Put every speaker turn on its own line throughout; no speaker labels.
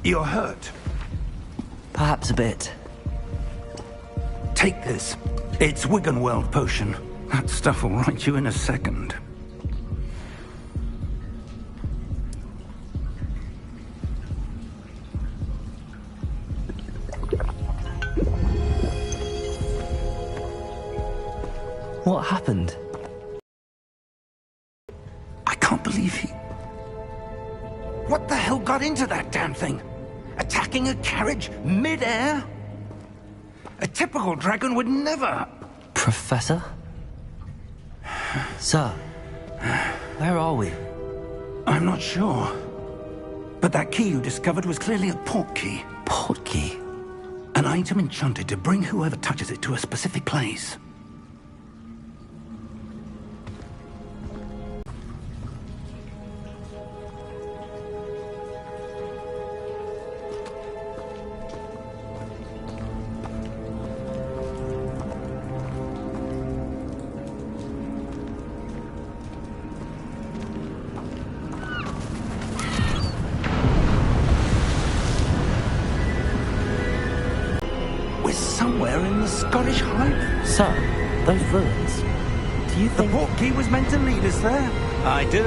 You're hurt.
Perhaps a bit.
Take this. It's Wiggenweld potion. That stuff will right you in a second.
What happened?
I can't believe he... What the hell got into that damn thing? Attacking a carriage mid-air? A typical dragon would never...
Professor? Sir, where are we?
I'm not sure. But that key you discovered was clearly a port key.
Port key?
An item enchanted to bring whoever touches it to a specific place. Somewhere in the Scottish Highlands.
Sir, those ruins. Do you think...
The port key was meant to lead us there? I do.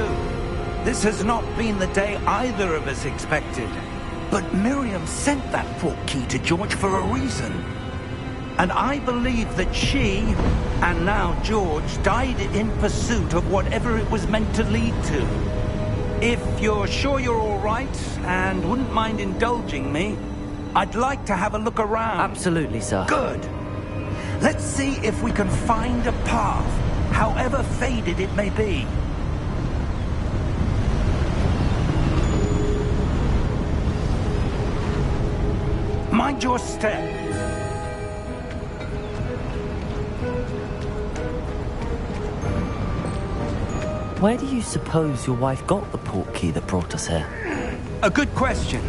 This has not been the day either of us expected. But Miriam sent that port key to George for a reason. And I believe that she, and now George, died in pursuit of whatever it was meant to lead to. If you're sure you're all right, and wouldn't mind indulging me, I'd like to have a look around.
Absolutely, sir.
Good. Let's see if we can find a path, however faded it may be. Mind your step.
Where do you suppose your wife got the port key that brought us here?
A good question.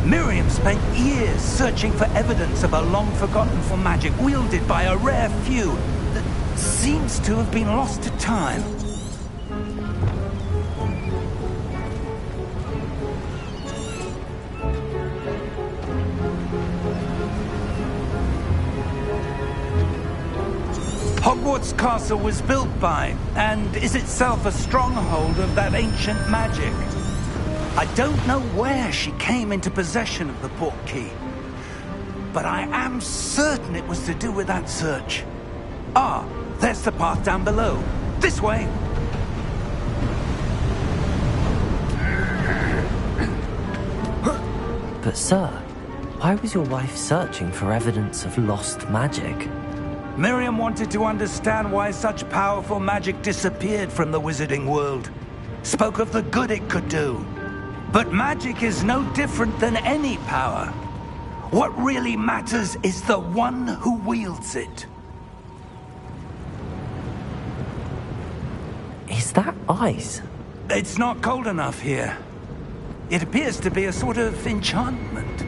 Miriam spent years searching for evidence of a long-forgotten magic wielded by a rare few that seems to have been lost to time. Hogwarts Castle was built by, and is itself a stronghold of that ancient magic. I don't know where she came into possession of the port key, but I am certain it was to do with that search. Ah, there's the path down below. This way.
But sir, why was your wife searching for evidence of lost magic?
Miriam wanted to understand why such powerful magic disappeared from the wizarding world. Spoke of the good it could do. But magic is no different than any power. What really matters is the one who wields it.
Is that ice?
It's not cold enough here. It appears to be a sort of enchantment.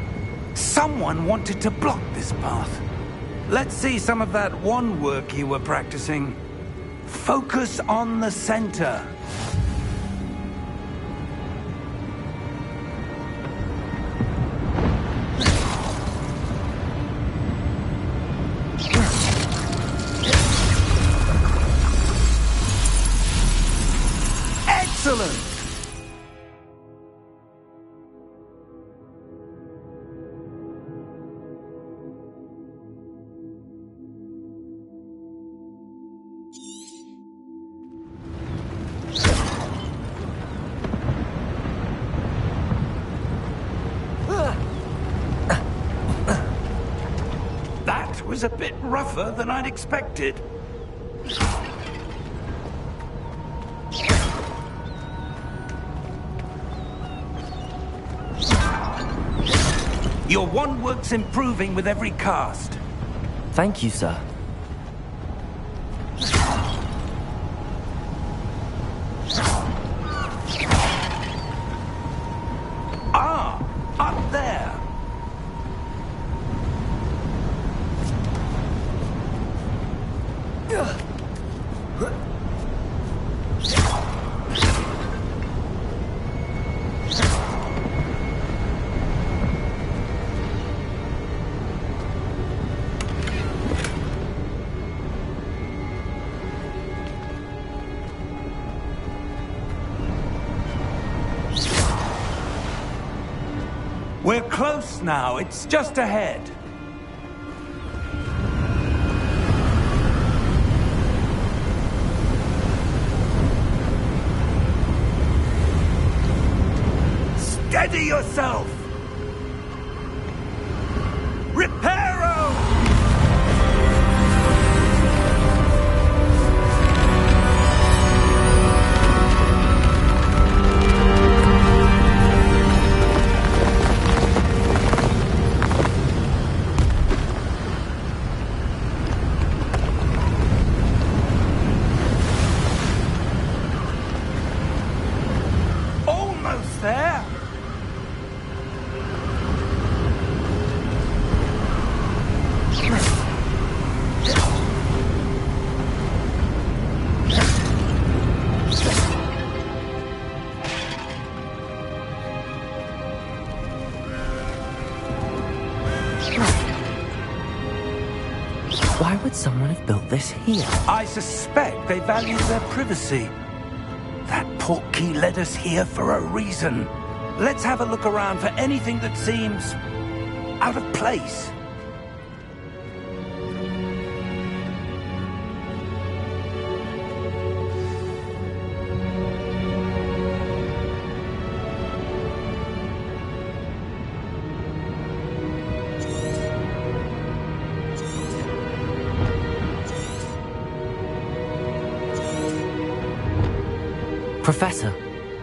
Someone wanted to block this path. Let's see some of that wand work you were practicing. Focus on the center. Excellent! That was a bit rougher than I'd expected. Your wand work's improving with every cast.
Thank you, sir.
Ah, up there. We're close now. It's just ahead. Steady yourself! Reparo! Almost there!
Why would someone have built this here?
I suspect they value their privacy. That portkey led us here for a reason. Let's have a look around for anything that seems out of place.
Professor,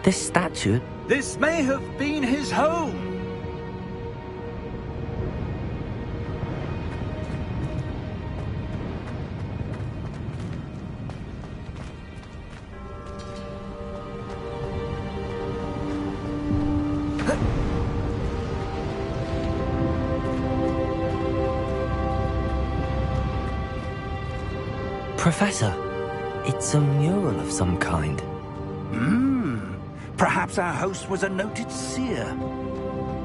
this statue...
This may have been his home.
Professor, it's a mural of some kind.
Perhaps our host was a noted seer.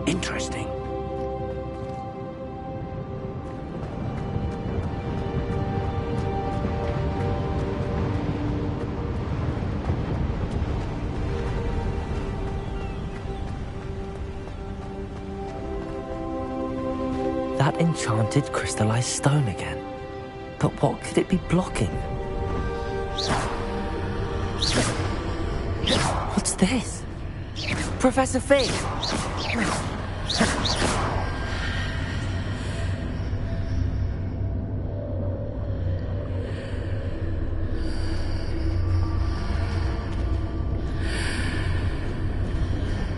Interesting.
That enchanted crystallized stone again. But what could it be blocking? What's this? Professor Fig!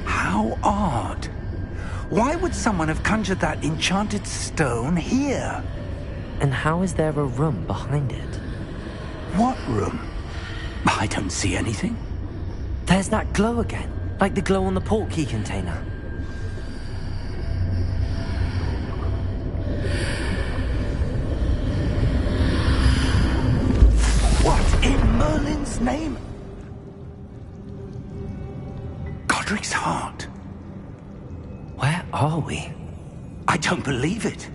How odd. Why would someone have conjured that enchanted stone here?
And how is there a room behind it?
What room? I don't see anything.
There's that glow again, like the glow on the portkey container.
What in Merlin's name? Godric's heart.
Where are we?
I don't believe it.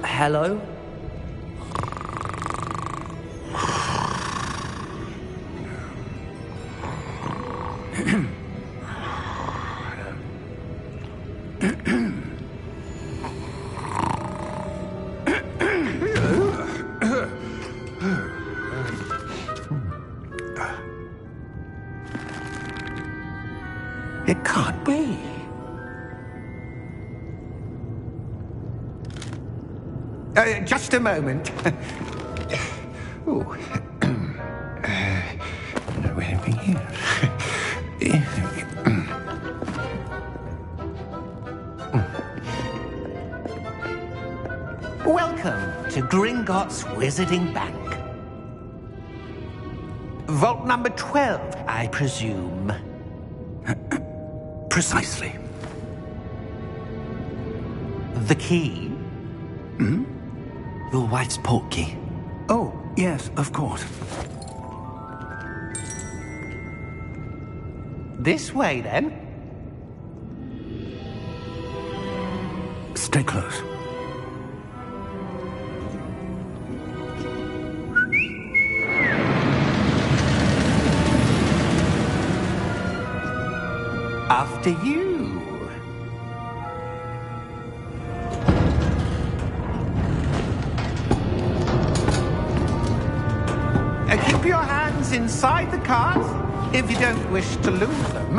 Hello?
It can't be.
Just a moment. Oh. No anything here.
Welcome to Gringotts Wizarding Bank. Vault number 12, I presume.
Precisely.
The key?
Your wife's portkey.
Oh, yes, of course.
This way, then.
Stay close.
After you. Keep your hands inside the cart if you don't wish to lose them.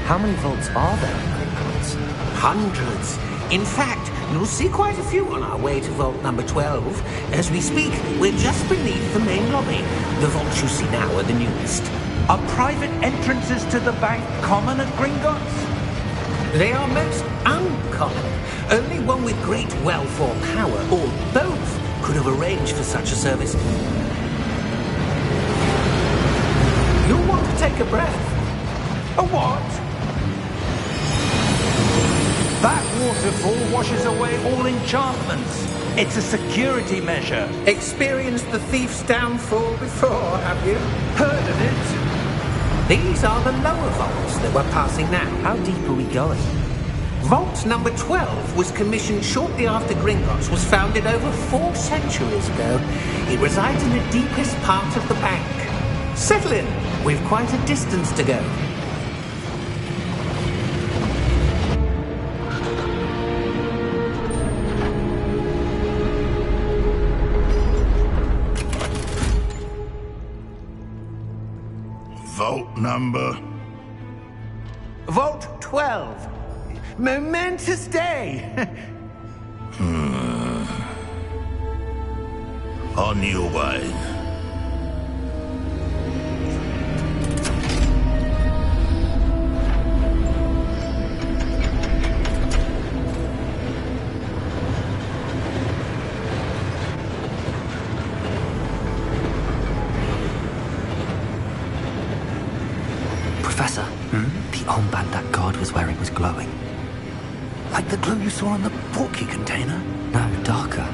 How many vaults are there in Hogwarts?
Hundreds. In fact, you'll see quite a few on our way to vault number 12. As we speak, we're just beneath the main lobby. The vaults you see now are the newest.
Are private entrances to the bank common at Gringotts?
They are most uncommon. Only one with great wealth or power, or both, could have arranged for such a service. You'll want to take a breath.
A what? That waterfall washes away all enchantments. It's a security measure.
Experienced the thief's downfall before, have you?
Heard of it?
These are the lower vaults that we're passing now.
How deep are we going?
Vault number 12 was commissioned shortly after Gringotts was founded over 4 centuries ago. It resides in the deepest part of the bank. Settle in. We've quite a distance to go.
Vault number?
Vault 12. Momentous day.
On your way.
Professor, the armband that guard was wearing was glowing.
Like the glow you saw on the portkey container?
No, darker.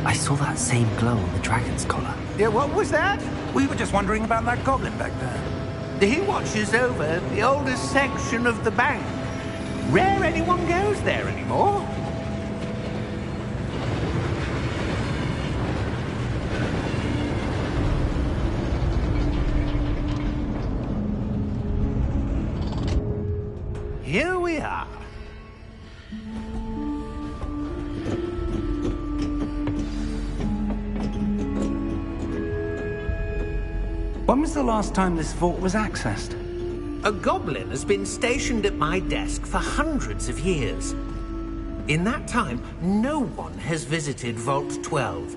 I saw that same glow on the dragon's collar.
Yeah, what was that?
We were just wondering about that goblin back there.
He watches over the oldest section of the bank. Rare anyone goes there anymore. Here we are.
When was the last time this vault was accessed?
A goblin has been stationed at my desk for hundreds of years. In that time, no one has visited Vault 12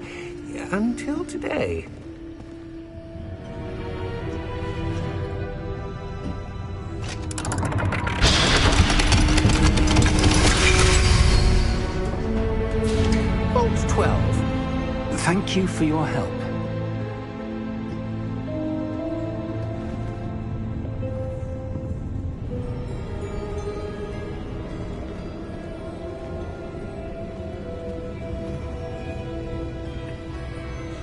until today. Vault 12.
Thank you for your help.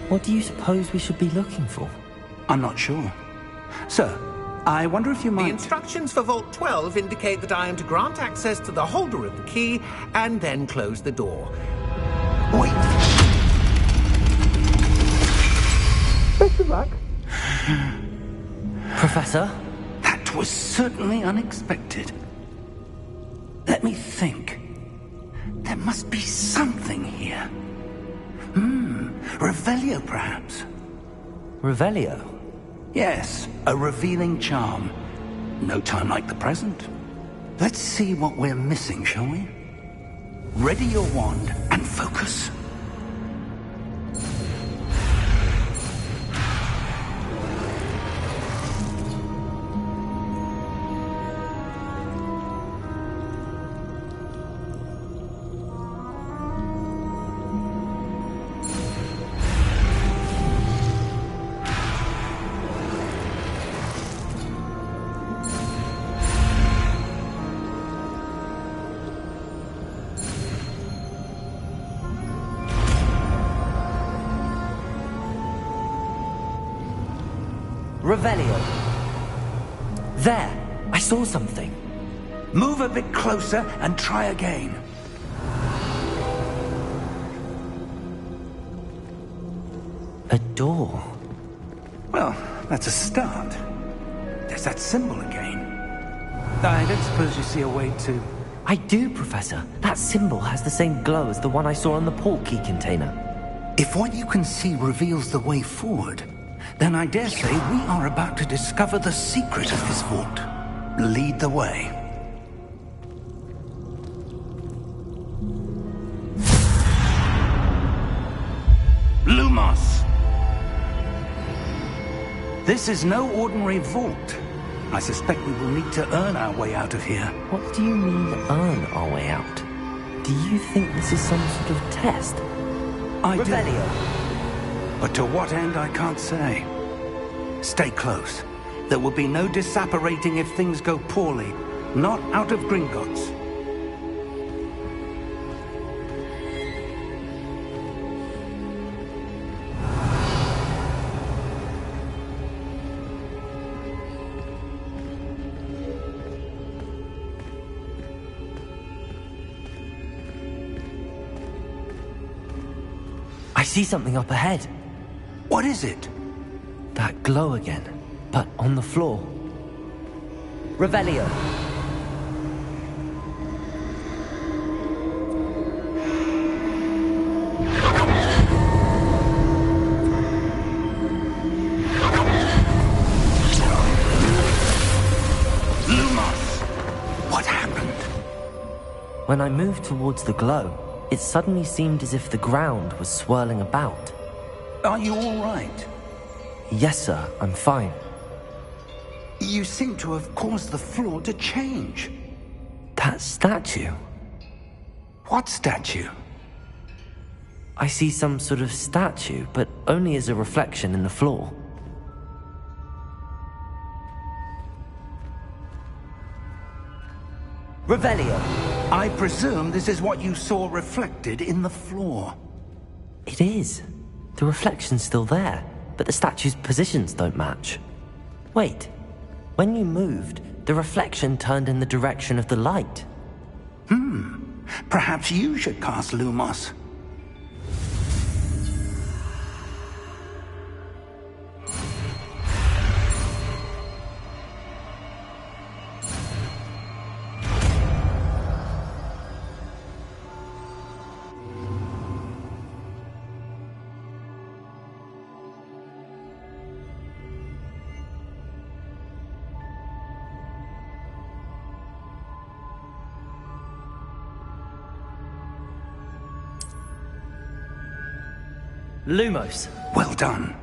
What do you suppose we should be looking for?
I'm not sure. Sir, I wonder if you might...
The instructions for Vault 12 indicate that I am to grant access to the holder of the key and then close the door.
Wait!
Best of luck.
Professor?
That was certainly unexpected. Let me think. There must be something here. Revelio, perhaps?
Revelio?
Yes, a revealing charm. No time like the present. Let's see what we're missing, shall we? Ready your wand and focus.
Revelio. There! I saw something.
Move a bit closer and try again.
A door.
Well, that's a start. There's that symbol again. I don't suppose you see a way to...
I do, Professor. That symbol has the same glow as the one I saw on the portkey container.
If what you can see reveals the way forward, then I dare say we are about to discover the secret of this vault. Lead the way. Lumos! This is no ordinary vault. I suspect we will need to earn our way out of here.
What do you mean, earn our way out? Do you think this is some sort of test?
I do.
Revelio.
But to what end, I can't say. Stay close. There will be no disapparating if things go poorly. Not out of Gringotts.
I see something up ahead.
What is it?
That glow again, but on the floor. Revelio.
Lumos! What happened?
When I moved towards the glow, it suddenly seemed as if the ground was swirling about.
Are you all right?
Yes, sir, I'm fine.
You seem to have caused the floor to change.
That statue.
What statue?
I see some sort of statue, but only as a reflection in the floor. Revelio.
I presume this is what you saw reflected in the floor.
It is. The reflection's still there, but the statue's positions don't match. Wait. When you moved, the reflection turned in the direction of the light.
Perhaps you should cast Lumos.
Lumos.
Well done.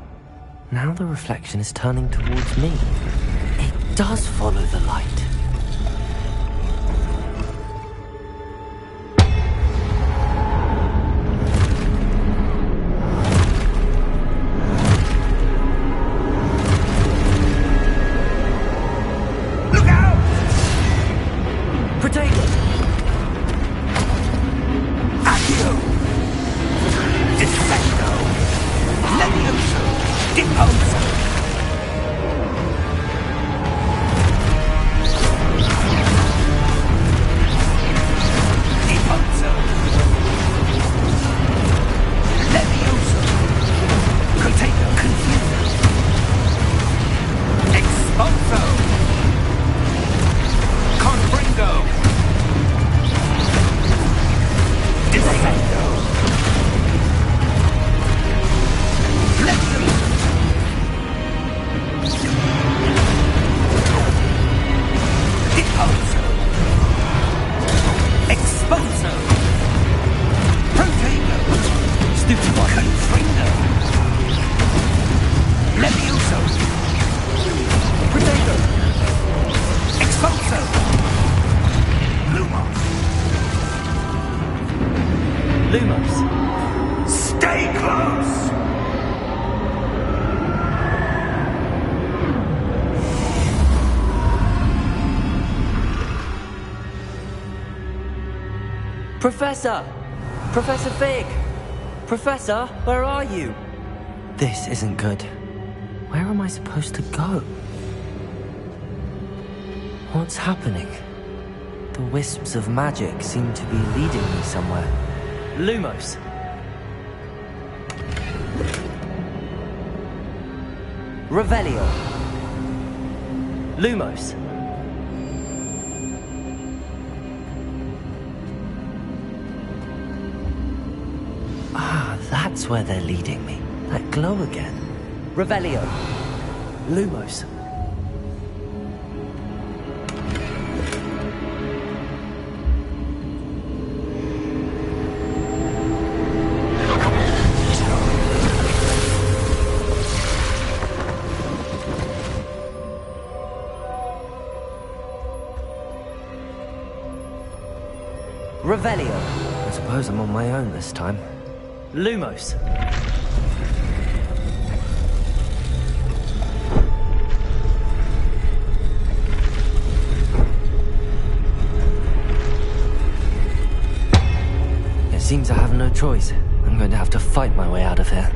Now the reflection is turning towards me. It does follow the light.
Look out!
Potato!
Accio! Defendo! Levioso! Deposo! Deposo! Levioso! Potato Confuso! Expulso! Confringo! Defendo! Levioso! Deposo! Expulso! Protego! Stupido! Confringo! Levioso! Protego! Expulso! Lumos!
Lumos.
Stay close!
Professor! Professor Fig! Professor, where are you? This isn't good. Where am I supposed to go? What's happening? The wisps of magic seem to be leading me somewhere. Lumos! Revelio! Lumos! Ah, that's where they're leading me. That glow again. Revelio! Lumos! Revelio. I suppose I'm on my own this time. Lumos. It seems I have no choice. I'm going to have to fight my way out of here.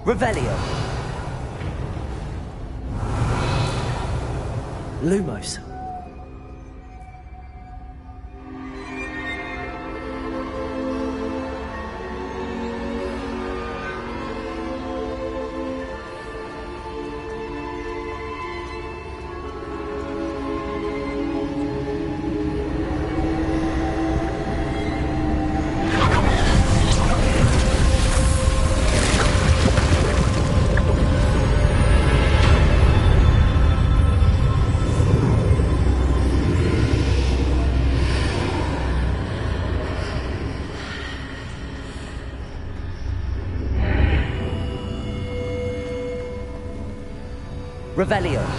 Revelio. Lumos. Revelio.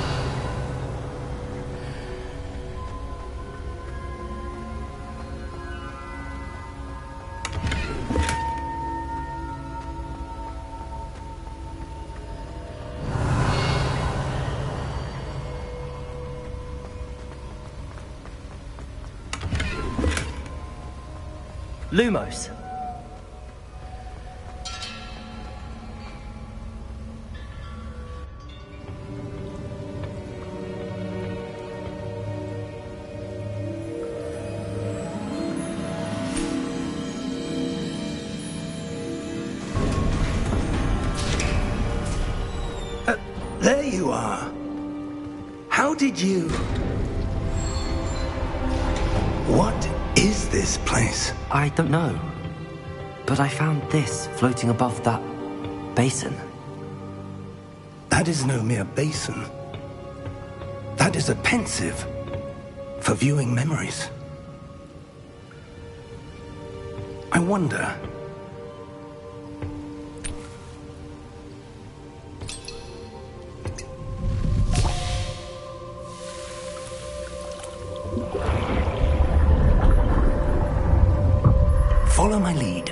Lumos.
There you are. How did you... What is this place?
I don't know. But I found this floating above that basin.
That is no mere basin. That is a pensive for viewing memories. I wonder... Follow my lead.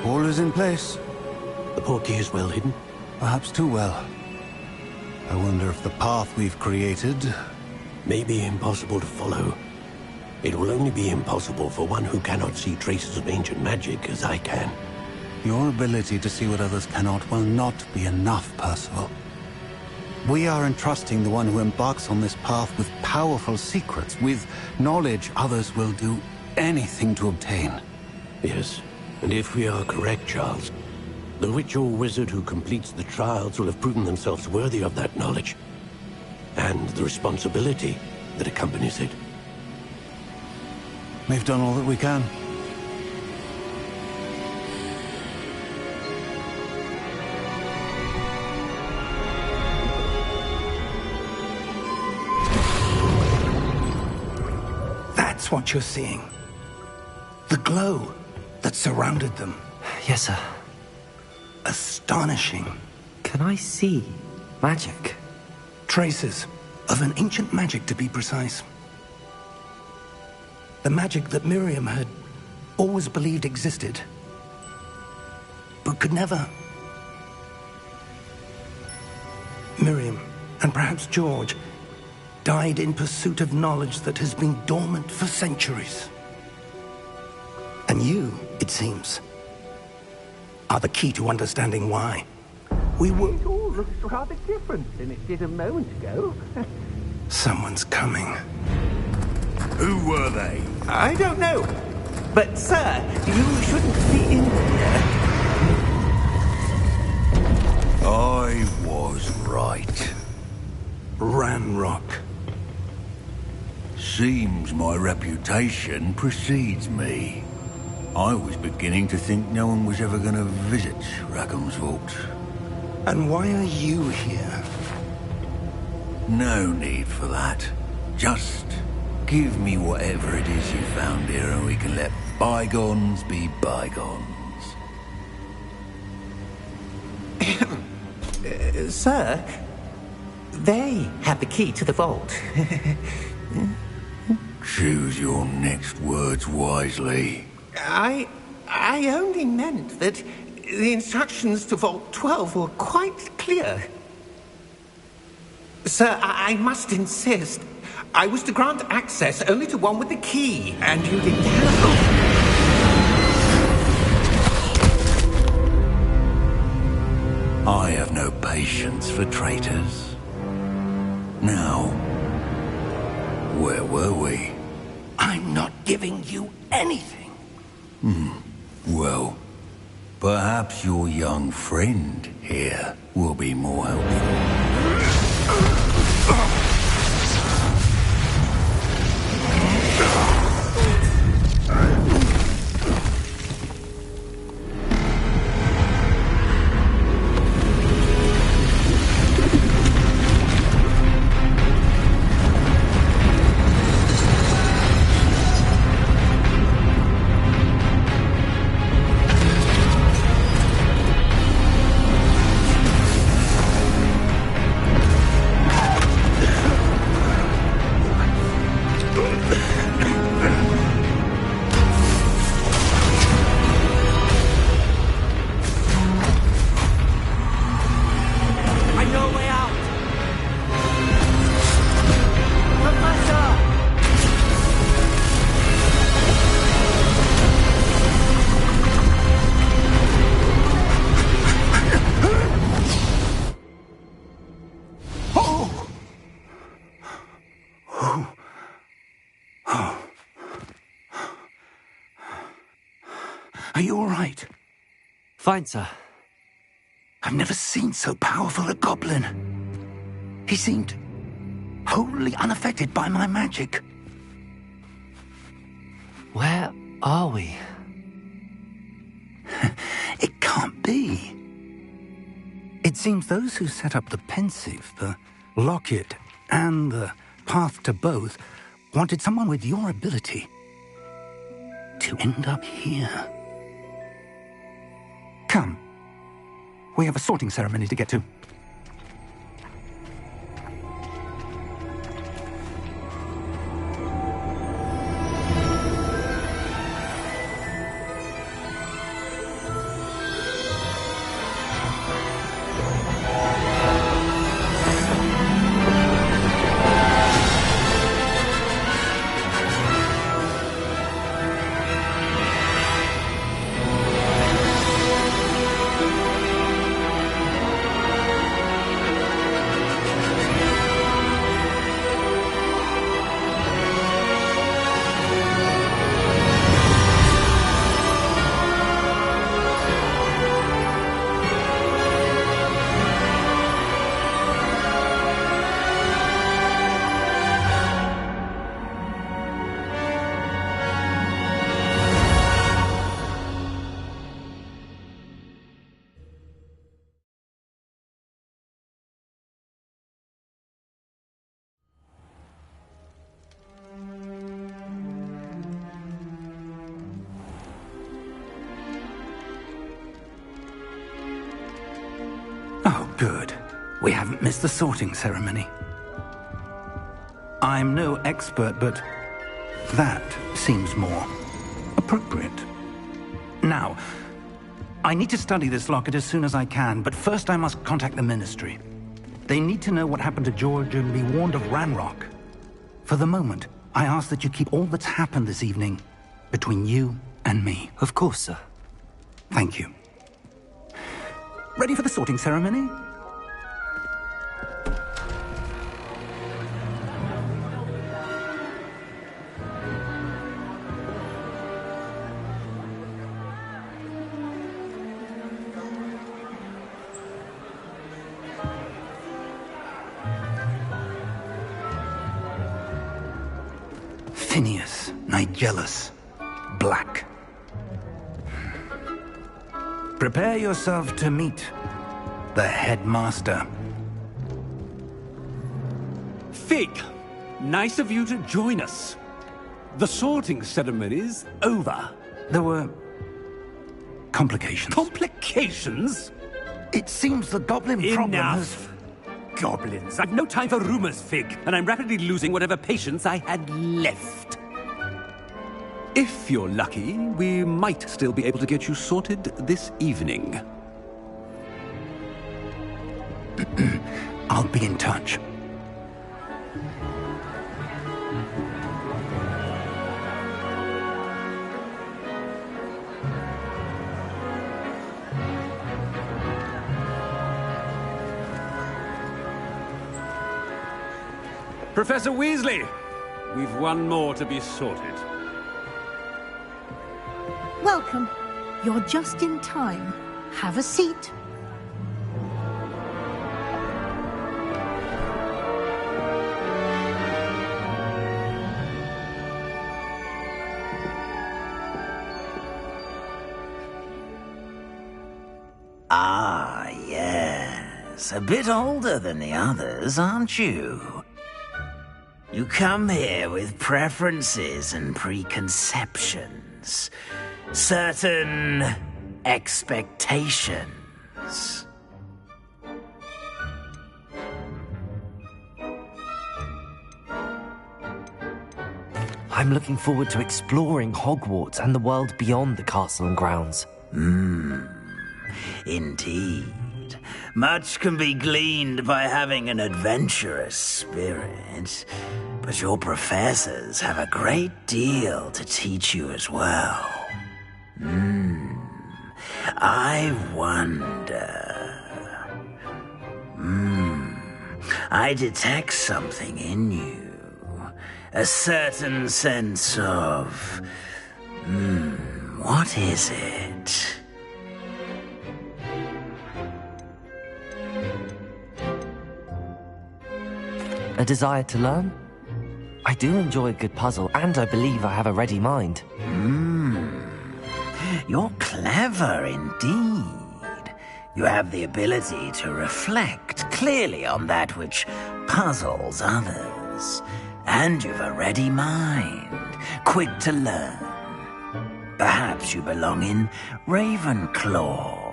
All is in place.
The portkey is well hidden.
Perhaps too well. I wonder if the path we've created...
May be impossible to follow. It will only be impossible for one who cannot see traces of ancient magic as I can.
Your ability to see what others cannot will not be enough, Percival. We are entrusting the one who embarks on this path with powerful secrets, with knowledge others will do anything to obtain.
Yes, and if we are correct, Charles, the witch or wizard who completes the trials will have proven themselves worthy of that knowledge, and the responsibility that accompanies it.
We've done all that we can.
That's what you're seeing. The glow that surrounded them.
Yes, sir.
Astonishing.
Can I see magic?
Traces of an ancient magic, to be precise. The magic that Miriam had always believed existed, but could never. Miriam, and perhaps George, died in pursuit of knowledge that has been dormant for centuries. And you, it seems, are the key to understanding why. We were...
It all looks rather different than it did a moment ago.
Someone's coming.
Who were they?
I don't know. But, sir, you shouldn't be in here.
I was right.
Ranrock.
Seems my reputation precedes me. I was beginning to think no one was ever going to visit Rackham's Vault.
And why are you here?
No need for that. Just give me whatever it is you found here and we can let bygones be bygones.
Sir, they have the key to the vault.
Choose your next words wisely.
I only meant that the instructions to Vault 12 were quite clear. Sir, I must insist. I was to grant access only to one with the key, and you didn't have...
I have no patience for traitors. Now, where were we?
I'm not giving you anything.
Well, perhaps your young friend here will be more helpful.
Are you all right?
Fine, sir.
I've never seen so powerful a goblin. He seemed wholly unaffected by my magic.
Where are we?
It can't be. It seems those who set up the pensive, the locket, and the path to both wanted someone with your ability to end up here. Come. We have a sorting ceremony to get to. Oh, good. We haven't missed the sorting ceremony. I'm no expert, but that seems more appropriate. Now, I need to study this locket as soon as I can, but first I must contact the Ministry. They need to know what happened to George and be warned of Ranrock. For the moment, I ask that you keep all that's happened this evening between you and me.
Of course, sir.
Thank you. Ready for the sorting ceremony? Phineas, Nigellus, Black. Prepare yourself to meet the headmaster.
Fig, nice of you to join us. The sorting ceremony's over.
There were complications.
Complications?
It seems the goblin problem has...
Enough! Goblins. I've no time for rumors, Fig, and I'm rapidly losing whatever patience I had left. If you're lucky, we might still be able to get you sorted this evening.
I'll be in touch.
Professor Weasley, we've one more to be sorted.
Welcome. You're just in time. Have a seat.
Ah, yes. A bit older than the others, aren't you? You come here with preferences and preconceptions. Certain expectations.
I'm looking forward to exploring Hogwarts and the world beyond the castle and grounds.
Indeed. Much can be gleaned by having an adventurous spirit, but your professors have a great deal to teach you as well. I wonder... I detect something in you. A certain sense of... What is it?
A desire to learn? I do enjoy a good puzzle, and I believe I have a ready mind.
You're clever indeed. You have the ability to reflect clearly on that which puzzles others. And you've a ready mind, quick to learn. Perhaps you belong in Ravenclaw.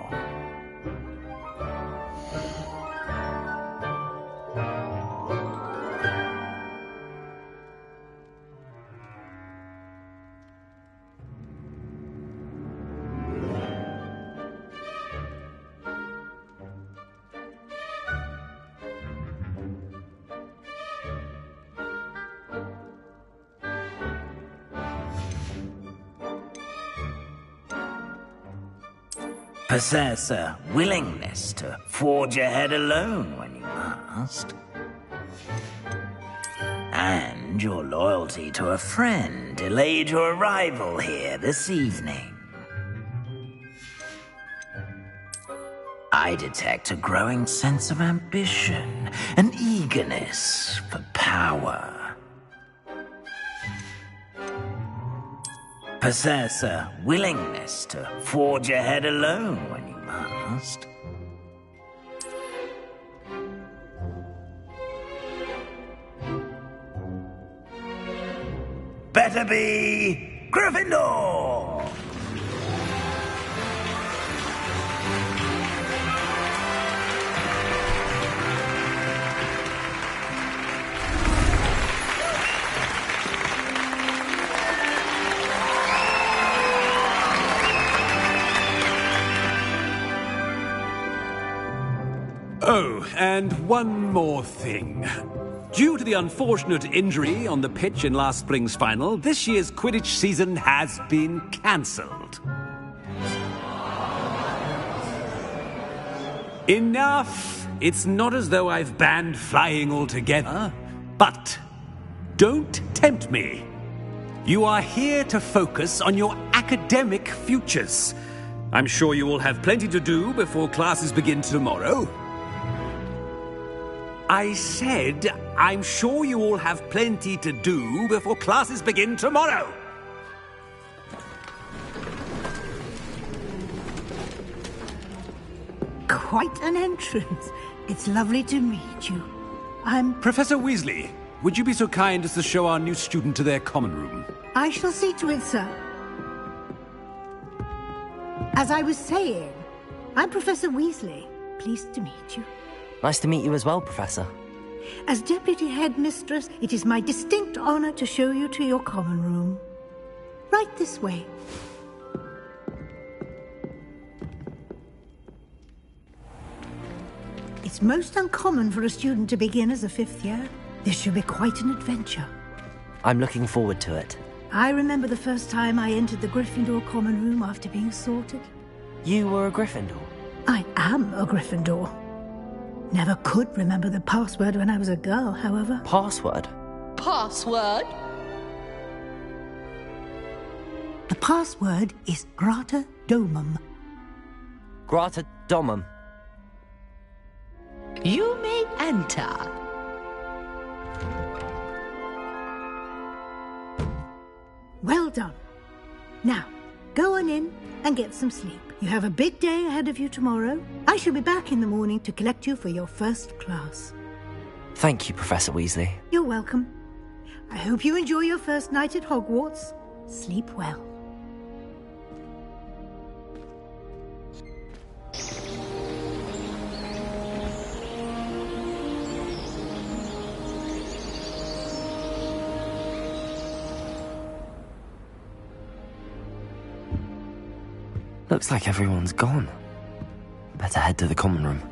Possess a willingness to forge ahead alone when you must. And your loyalty to a friend delayed your arrival here this evening. I detect a growing sense of ambition, an eagerness for power. Possess a willingness to forge ahead alone when you must. Better be Gryffindor!
Oh, and one more thing. Due to the unfortunate injury on the pitch in last spring's final, this year's Quidditch season has been cancelled. Enough! It's not as though I've banned flying altogether. But don't tempt me. You are here to focus on your academic futures. I'm sure you will have plenty to do before classes begin tomorrow. I said, I'm sure you all have plenty to do before classes begin tomorrow.
Quite an entrance. It's lovely to meet you. I'm...
Professor Weasley, would you be so kind as to show our new student to their common room?
I shall see to it, sir. As I was saying, I'm Professor Weasley. Pleased to meet you.
Nice to meet you as well, Professor.
As Deputy Headmistress, it is my distinct honor to show you to your common room. Right this way. It's most uncommon for a student to begin as a fifth year. This should be quite an adventure.
I'm looking forward to it.
I remember the first time I entered the Gryffindor common room after being sorted.
You were a Gryffindor?
I am a Gryffindor. Never could remember the password when I was a girl, however.
Password?
Password?
The password is Grata Domum.
Grata Domum.
You may enter.
Well done. Now, go on in and get some sleep. You have a big day ahead of you tomorrow. I shall be back in the morning to collect you for your first class.
Thank you, Professor Weasley.
You're welcome. I hope you enjoy your first night at Hogwarts. Sleep well.
Looks like everyone's gone. Better head to the common room.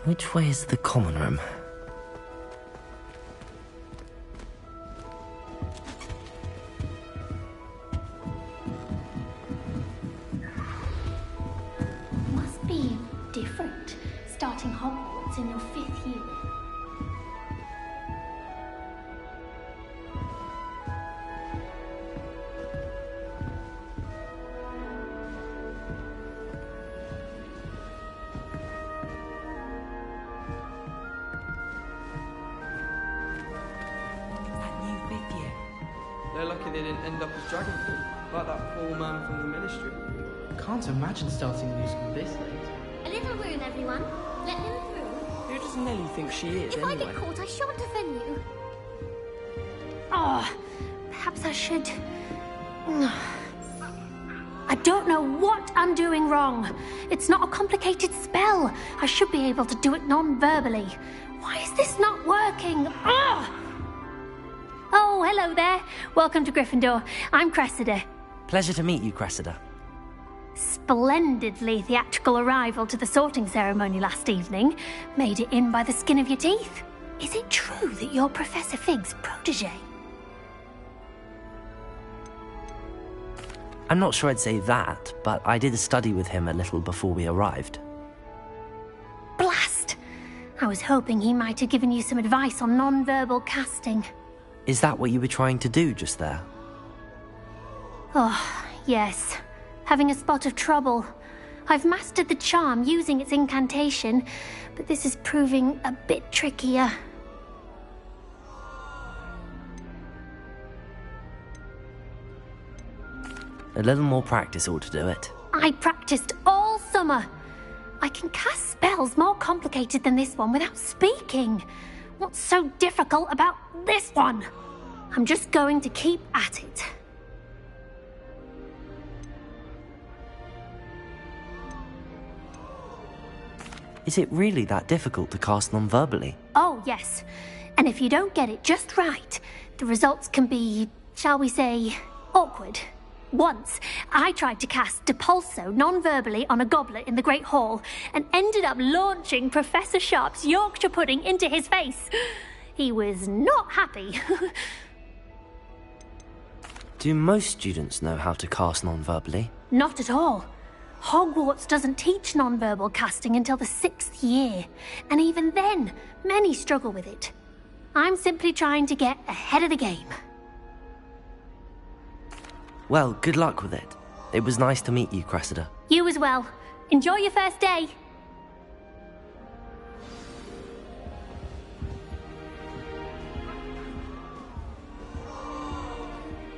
Which way is the common room?
Must be different, starting Hogwarts in your 5th year.
They're lucky they didn't end up as Dragonfall, like that poor man from the Ministry. Can't imagine starting a new school this late.
A little room, everyone. Let them through.
Who does Nellie think she is,
If
anyway?
I get caught, I shan't offend you. Oh, perhaps I should... I don't know what I'm doing wrong. It's not a complicated spell. I should be able to do it non-verbally. Why is this not working? Oh, hello there. Welcome to Gryffindor. I'm Cressida.
Pleasure to meet you, Cressida.
Splendidly theatrical arrival to the sorting ceremony last evening. Made it in by the skin of your teeth. Is it true that you're Professor Fig's protege?
I'm not sure I'd say that, but I did study with him a little before we arrived.
Blast! I was hoping he might have given you some advice on non-verbal casting.
Is that what you were trying to do just there?
Oh, yes. Having a spot of trouble. I've mastered the charm using its incantation, but this is proving a bit trickier.
A little more practice ought to do it.
I practiced all summer. I can cast spells more complicated than this one without speaking. What's so difficult about this one? I'm just going to keep at it.
Is it really that difficult to cast non-verbally?
Oh, yes. And if you don't get it just right, the results can be, shall we say, awkward. Once, I tried to cast Depulso non-verbally on a goblet in the Great Hall and ended up launching Professor Sharp's Yorkshire pudding into his face. He was not happy.
Do most students know how to cast non-verbally?
Not at all. Hogwarts doesn't teach non-verbal casting until the 6th year, and even then, many struggle with it. I'm simply trying to get ahead of the game.
Well, good luck with it. It was nice to meet you, Cressida.
You as well. Enjoy your first day.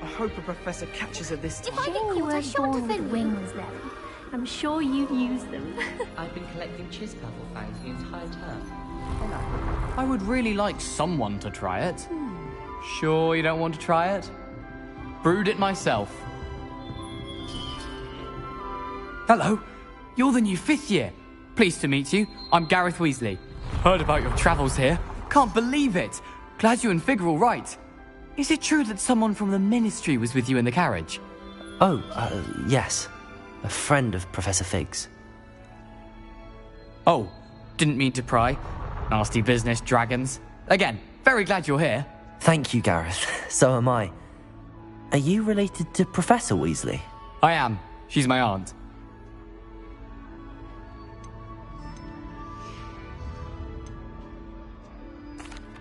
I hope a professor catches her this time.
If I get caught, I shan't offend wings then. I'm sure you'd use them.
I've been collecting Chispavel fangs the entire term.
I would really like someone to try it. Sure you don't want to try it? Brewed it myself. Hello, you're the new 5th year. Pleased to meet you. I'm Gareth Weasley. Heard about your travels here. Can't believe it. Glad you and Fig are all right. Is it true that someone from the Ministry was with you in the carriage?
Oh, yes. A friend of Professor Fig's.
Oh, didn't mean to pry. Nasty business, dragons. Again, very glad you're here.
Thank you, Gareth. So am I. Are you related to Professor Weasley?
I am. She's my aunt.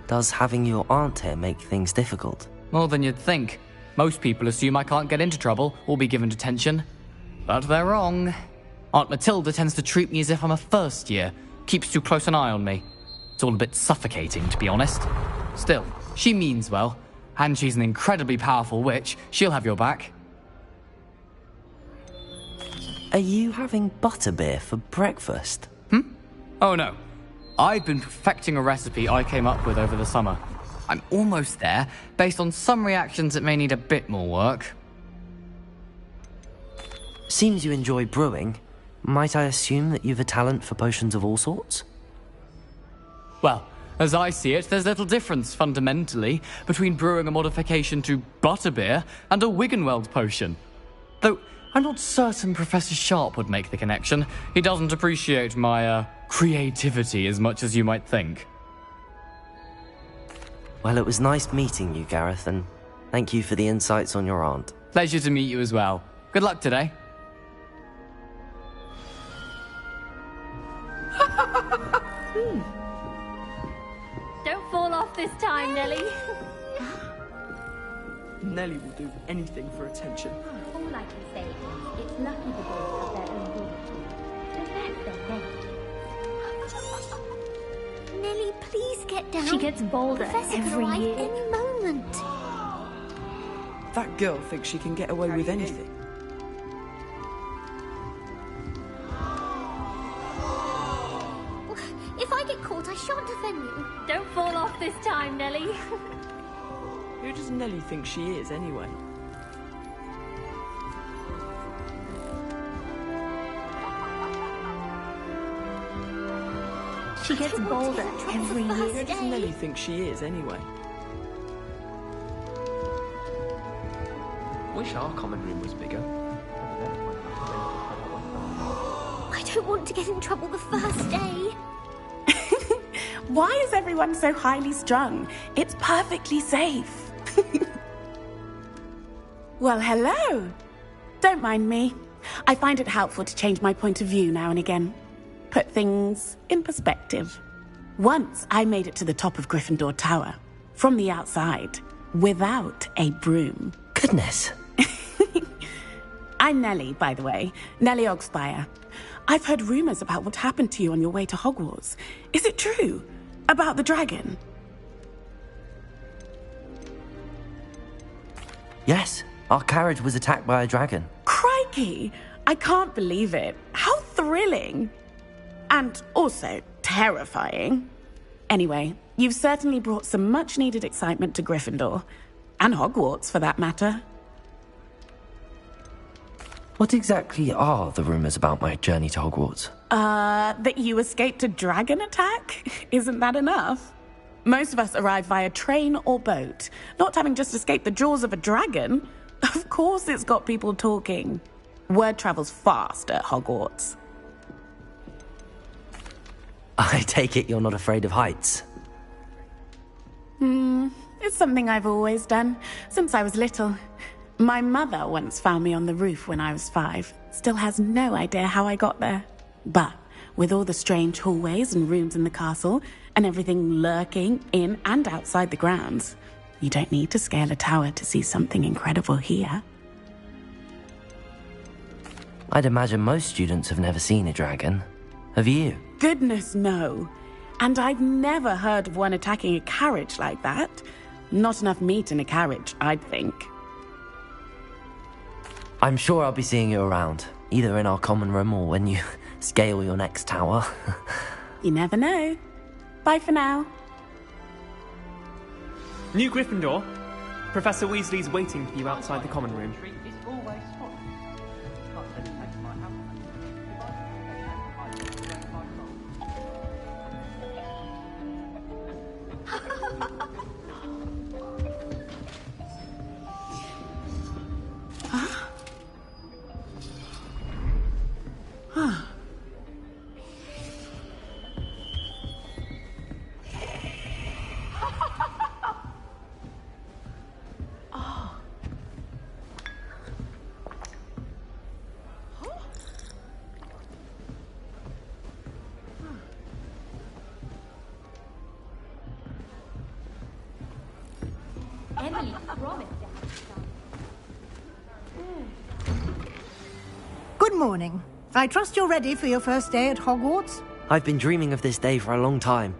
Does having your aunt here make things difficult?
More than you'd think. Most people assume I can't get into trouble or be given detention. But they're wrong. Aunt Matilda tends to treat me as if I'm a first year. Keeps too close an eye on me. It's all a bit suffocating, to be honest. Still, she means well. And she's an incredibly powerful witch. She'll have your back.
Are you having butterbeer for breakfast?
Oh no. I've been perfecting a recipe I came up with over the summer. I'm almost there, based on some reactions that may need a bit more work.
Seems you enjoy brewing. Might I assume that you've a talent for potions of all sorts?
Well, as I see it, there's little difference, fundamentally, between brewing a modification to butterbeer and a Wiggenweld potion. Though, I'm not certain Professor Sharp would make the connection. He doesn't appreciate my, creativity as much as you might think.
Well, it was nice meeting you, Gareth, and thank you for the insights on your aunt.
Pleasure to meet you as well. Good luck today.
Don't fall off this time, Nellie.
Nellie will do anything for attention.
All I can say is, it's lucky the boys have their own room. Don't let them know.
Nellie, please get down.
She gets bolder
Professor could
every
arrive
year.
any moment.
That girl thinks she can get away with anything.
If I get caught, I shan't defend you.
Don't fall off this time, Nellie.
Who does Nellie think she is, anyway?
She gets bolder every year.
Who does Nellie think she is, anyway?
Wish our common room was bigger.
I don't want to get in trouble the first day.
Why is everyone so highly strung? It's perfectly safe. Well, hello. Don't mind me. I find it helpful to change my point of view now and again. Put things in perspective. Once I made it to the top of Gryffindor Tower, from the outside, without a broom.
Goodness.
I'm Nellie, by the way. Nellie Ogspire. I've heard rumors about what happened to you on your way to Hogwarts. Is it true? About the dragon?
Yes, our carriage was attacked by a dragon.
Crikey! I can't believe it. How thrilling! And also terrifying. Anyway, you've certainly brought some much-needed excitement to Gryffindor. And Hogwarts, for that matter.
What exactly are the rumors about my journey to Hogwarts?
That you escaped a dragon attack? Isn't that enough? Most of us arrive via train or boat, not having just escaped the jaws of a dragon. Of course it's got people talking. Word travels fast at Hogwarts.
I take it you're not afraid of heights.
It's something I've always done, since I was little. My mother once found me on the roof when I was 5. Still has no idea how I got there. But with all the strange hallways and rooms in the castle, and everything lurking in and outside the grounds, you don't need to scale a tower to see something incredible here.
I'd imagine most students have never seen a dragon. Have you?
Goodness, no. And I've never heard of one attacking a carriage like that. Not enough meat in a carriage, I'd think.
I'm sure I'll be seeing you around, either in our common room or when you scale your next tower.
You never know. Bye for now.
New Gryffindor. Professor Weasley's waiting for you outside the common room.
Good morning. I trust you're ready for your first day at Hogwarts?
I've been dreaming of this day for a long time.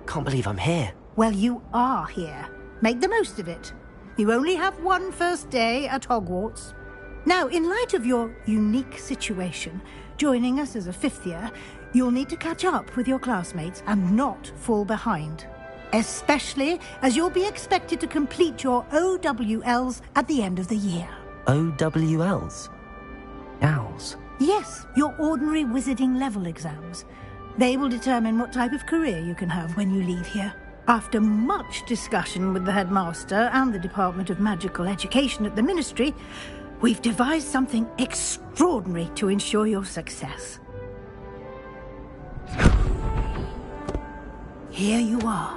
Can't believe I'm here.
Well, you are here. Make the most of it. You only have one first day at Hogwarts. Now, in light of your unique situation, joining us as a 5th year, you'll need to catch up with your classmates and not fall behind. Especially as you'll be expected to complete your OWLs at the end of the year.
OWLs? Owls?
Yes, your ordinary wizarding level exams. They will determine what type of career you can have when you leave here. After much discussion with the headmaster and the Department of Magical Education at the Ministry, we've devised something extraordinary to ensure your success. Here you are.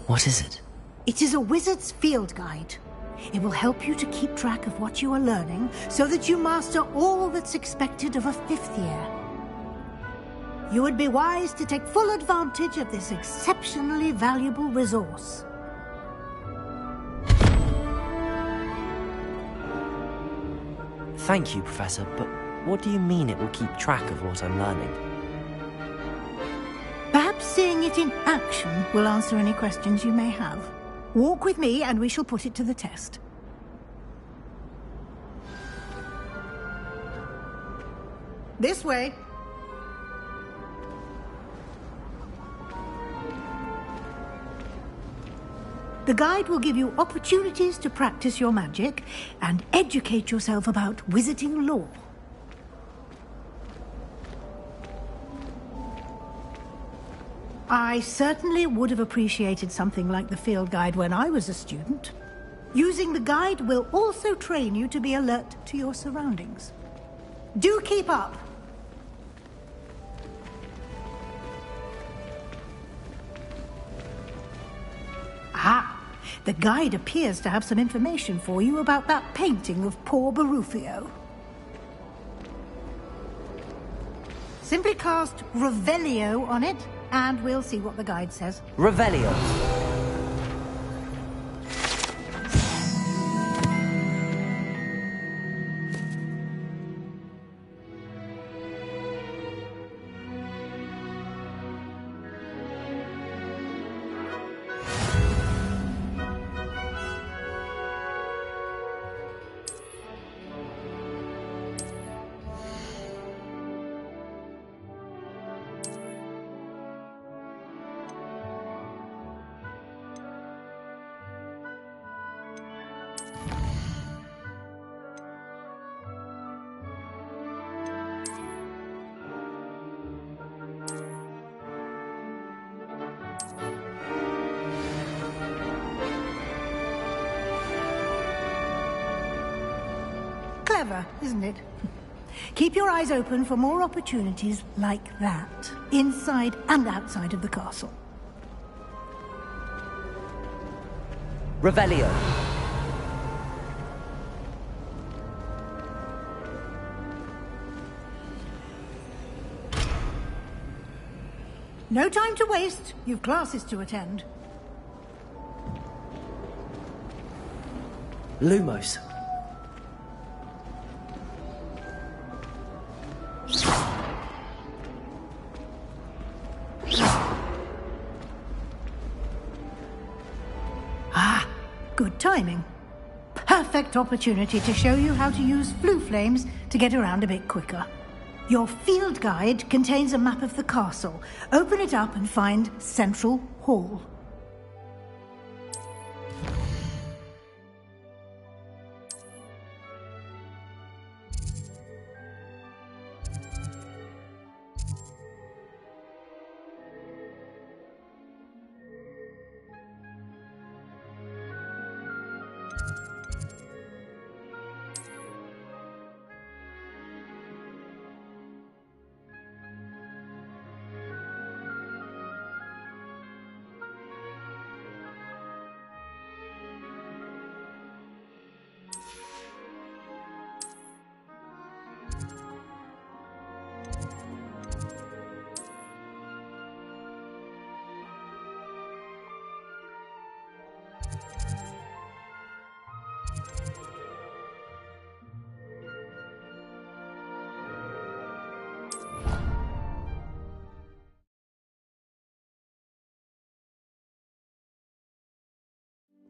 What is it?
It is a wizard's field guide. It will help you to keep track of what you are learning so that you master all that's expected of a 5th year. You would be wise to take full advantage of this exceptionally valuable resource.
Thank you, Professor, but what do you mean it will keep track of what I'm learning?
Perhaps seeing it in action will answer any questions you may have. Walk with me and we shall put it to the test. This way. The guide will give you opportunities to practice your magic and educate yourself about wizarding lore. I certainly would have appreciated something like the field guide when I was a student. Using the guide will also train you to be alert to your surroundings. Do keep up! Ah! The guide appears to have some information for you about that painting of poor Barufio. Simply cast Revelio on it, and we'll see what the guide says.
Revelio.
Clever, isn't it? Keep your eyes open for more opportunities like that, inside and outside of the castle.
Revelio.
No time to waste. You've classes to attend.
Lumos.
Ah, good timing. Perfect opportunity to show you how to use flue flames to get around a bit quicker. Your field guide contains a map of the castle. Open it up and find Central Hall.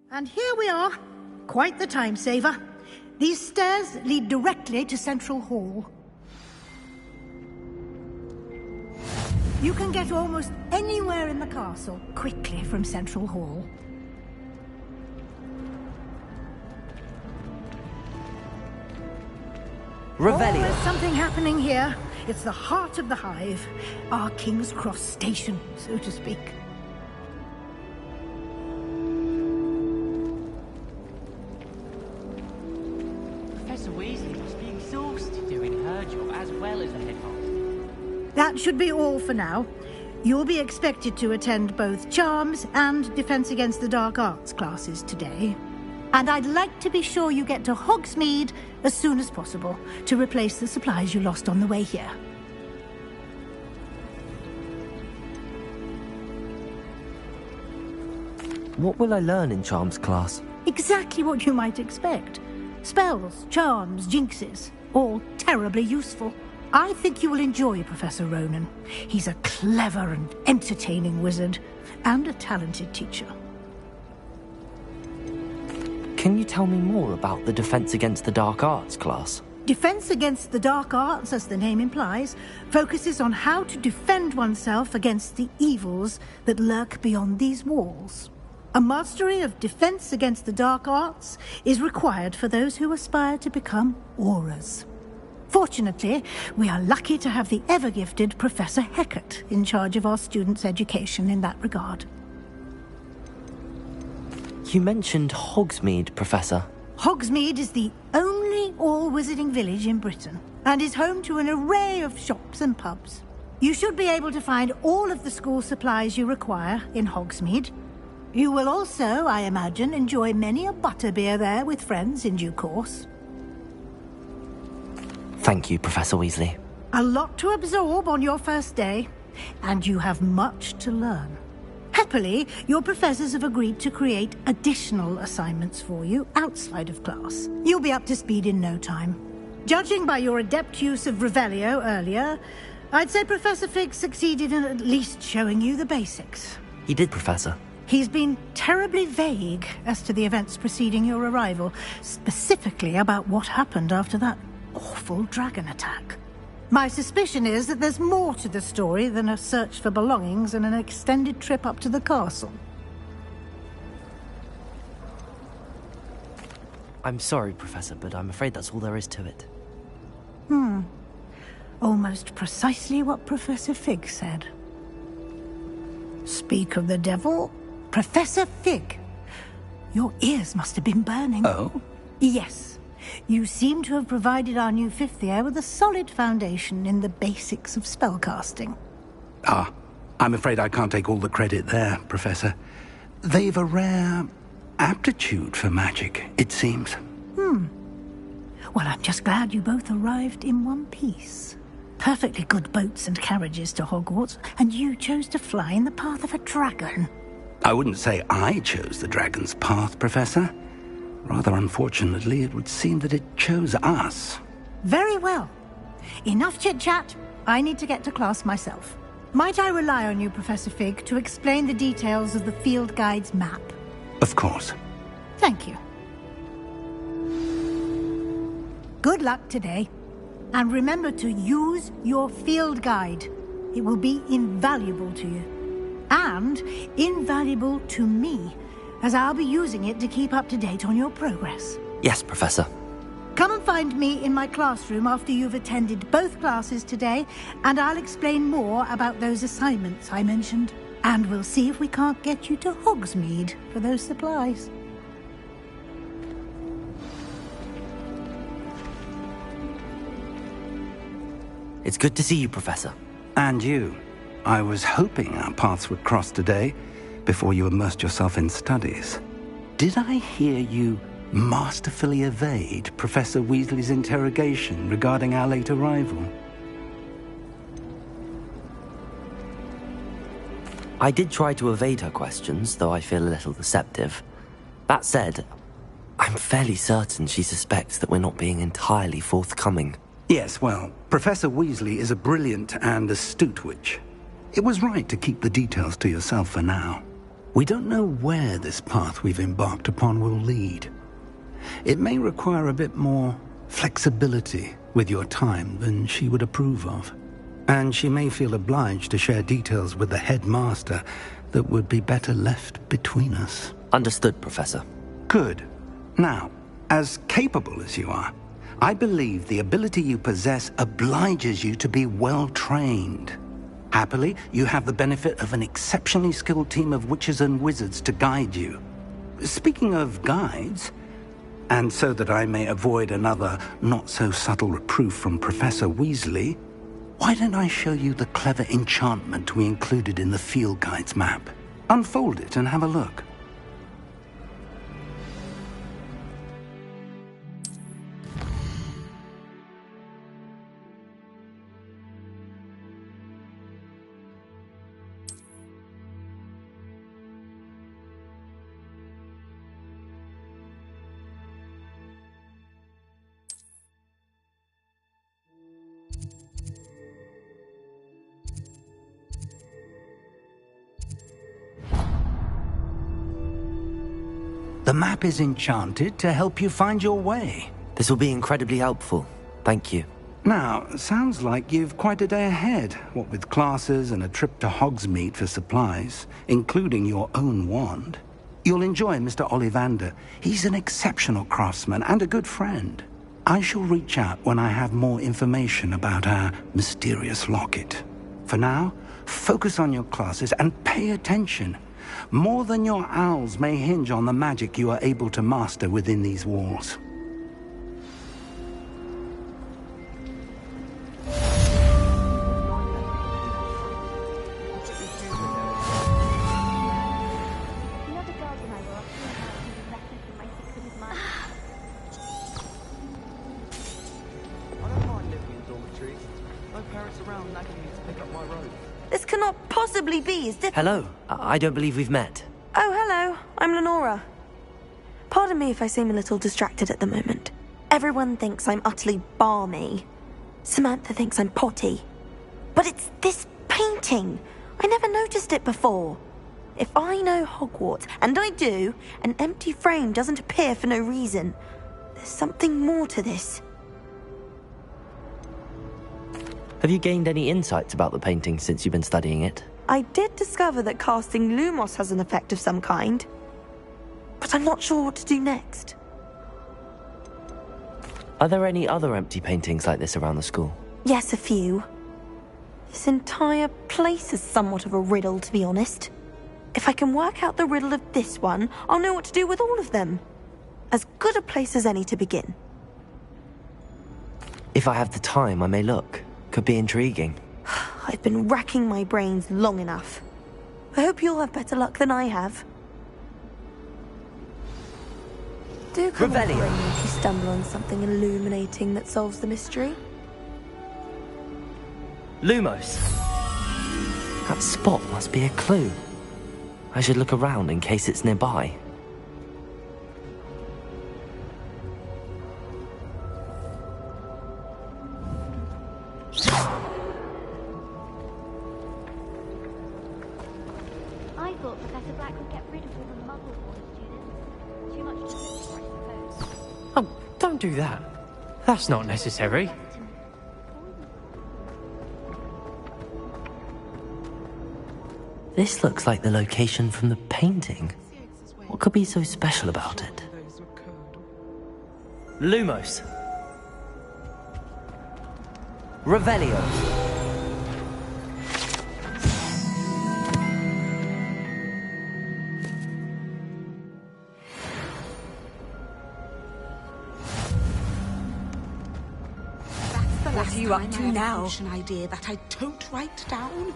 And here we are. Quite the time saver. These stairs lead directly to Central Hall. You can get almost anywhere in the castle quickly from Central Hall.
Revelio.
There's something happening here. It's the heart of the hive, our King's Cross station, so to speak.
Professor Weasley must be exhausted doing her job as well as the headmaster.
That should be all for now. You'll be expected to attend both Charms and Defense Against the Dark Arts classes today. And I'd like to be sure you get to Hogsmeade as soon as possible to replace the supplies you lost on the way here.
What will I learn in Charms class?
Exactly what you might expect. Spells, charms, jinxes, all terribly useful. I think you will enjoy Professor Ronan. He's a clever and entertaining wizard, and a talented teacher.
Can you tell me more about the Defense Against the Dark Arts class?
Defense Against the Dark Arts, as the name implies, focuses on how to defend oneself against the evils that lurk beyond these walls. A mastery of Defense Against the Dark Arts is required for those who aspire to become auras. Fortunately, we are lucky to have the ever-gifted Professor Hecat in charge of our students' education in that regard.
You mentioned Hogsmeade, Professor.
Hogsmeade is the only all-wizarding village in Britain, and is home to an array of shops and pubs. You should be able to find all of the school supplies you require in Hogsmeade. You will also, I imagine, enjoy many a butterbeer there with friends in due course.
Thank you, Professor Weasley.
A lot to absorb on your first day, and you have much to learn. Happily, your professors have agreed to create additional assignments for you outside of class. You'll be up to speed in no time. Judging by your adept use of Revelio earlier, I'd say Professor Fig succeeded in at least showing you the basics.
He did, Professor.
He's been terribly vague as to the events preceding your arrival, specifically about what happened after that awful dragon attack. My suspicion is that there's more to the story than a search for belongings and an extended trip up to the castle.
I'm sorry, Professor, but I'm afraid that's all there is to it.
Almost precisely what Professor Fig said. Speak of the devil, Professor Fig. Your ears must have been burning.
Oh?
Yes. You seem to have provided our new fifth year with a solid foundation in the basics of spellcasting.
Ah, I'm afraid I can't take all the credit there, Professor. They've a rare aptitude for magic, it seems.
Well, I'm just glad you both arrived in one piece. Perfectly good boats and carriages to Hogwarts, and you chose to fly in the path of a dragon.
I wouldn't say I chose the dragon's path, Professor. Rather unfortunately, it would seem that it chose us.
Very well. Enough chit-chat. I need to get to class myself. Might I rely on you, Professor Fig, to explain the details of the field guide's map?
Of course.
Thank you. Good luck today. And remember to use your field guide. It will be invaluable to you. And invaluable to me, as I'll be using it to keep up to date on your progress.
Yes, Professor.
Come and find me in my classroom after you've attended both classes today, and I'll explain more about those assignments I mentioned. And we'll see if we can't get you to Hogsmeade for those supplies.
It's good to see you, Professor.
And you. I was hoping our paths would cross today, before you immersed yourself in studies. Did I hear you masterfully evade Professor Weasley's interrogation regarding our late arrival?
I did try to evade her questions, though I feel a little deceptive. That said, I'm fairly certain she suspects that we're not being entirely forthcoming.
Yes, well, Professor Weasley is a brilliant and astute witch. It was right to keep the details to yourself for now. We don't know where this path we've embarked upon will lead. It may require a bit more flexibility with your time than she would approve of. And she may feel obliged to share details with the headmaster that would be better left between us.
Understood, Professor.
Good. Now, as capable as you are, I believe the ability you possess obliges you to be well trained. Happily, you have the benefit of an exceptionally skilled team of witches and wizards to guide you. Speaking of guides, and so that I may avoid another not-so-subtle reproof from Professor Weasley, why don't I show you the clever enchantment we included in the field guide's map? Unfold it and have a look. The map is enchanted to help you find your way.
This will be incredibly helpful. Thank you.
Now, sounds like you've quite a day ahead, what with classes and a trip to Hogsmeade for supplies, including your own wand. You'll enjoy Mr. Ollivander. He's an exceptional craftsman and a good friend. I shall reach out when I have more information about our mysterious locket. For now, focus on your classes and pay attention. More than your owls may hinge on the magic you are able to master within these walls.
This cannot possibly be, is it?
Hello. I don't believe we've met.
Oh, hello. I'm Lenora. Pardon me if I seem a little distracted at the moment. Everyone thinks I'm utterly balmy. Samantha thinks I'm potty. But it's this painting. I never noticed it before. If I know Hogwarts, and I do, an empty frame doesn't appear for no reason. There's something more to this.
Have you gained any insights about the painting since you've been studying it?
I did discover that casting Lumos has an effect of some kind. But I'm not sure what to do next.
Are there any other empty paintings like this around the school?
Yes, a few. This entire place is somewhat of a riddle, to be honest. If I can work out the riddle of this one, I'll know what to do with all of them. As good a place as any to begin.
If I have the time, I may look. Could be intriguing.
I've been racking my brains long enough. I hope you'll have better luck than I have. Do come and ring if you stumble on something illuminating that solves the mystery.
Lumos. That spot must be a clue. I should look around in case it's nearby.
I thought Professor Black would get rid of all the Muggle-born students. Too much to live for, I suppose.
Oh, don't do that. That's not necessary.
This looks like the location from the painting. What could be so special about it? Lumos. Revelio.
What are you up to now? An idea that I don't write down.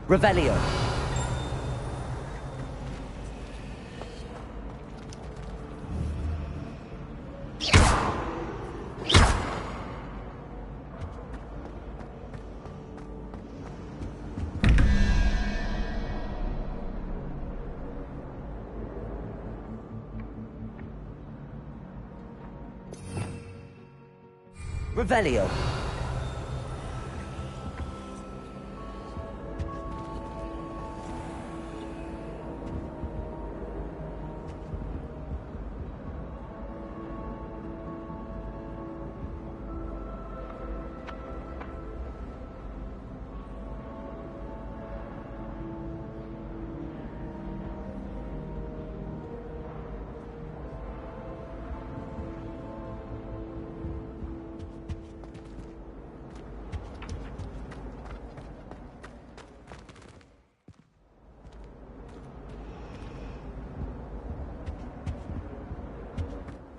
Revelio. Revelio.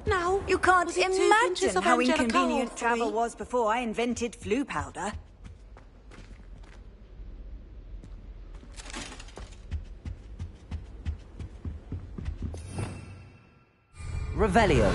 Now,
You can't
was it 2 pinches
imagine
of
how
Angelica
inconvenient
or 3?
travel was before I invented flu powder.
Revelio.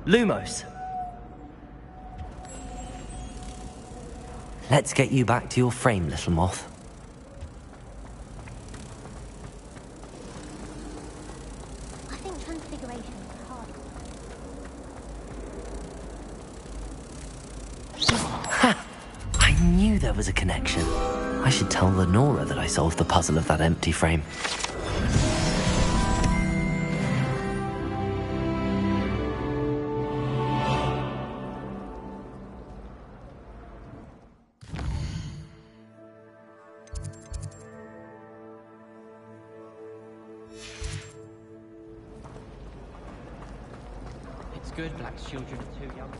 Lumos. Let's get you back to your frame, little moth.
I think transfiguration is hard.
Ha! I knew there was a connection. I should tell Lenora that I solved the puzzle of that empty frame.
It's good Black's children are too young.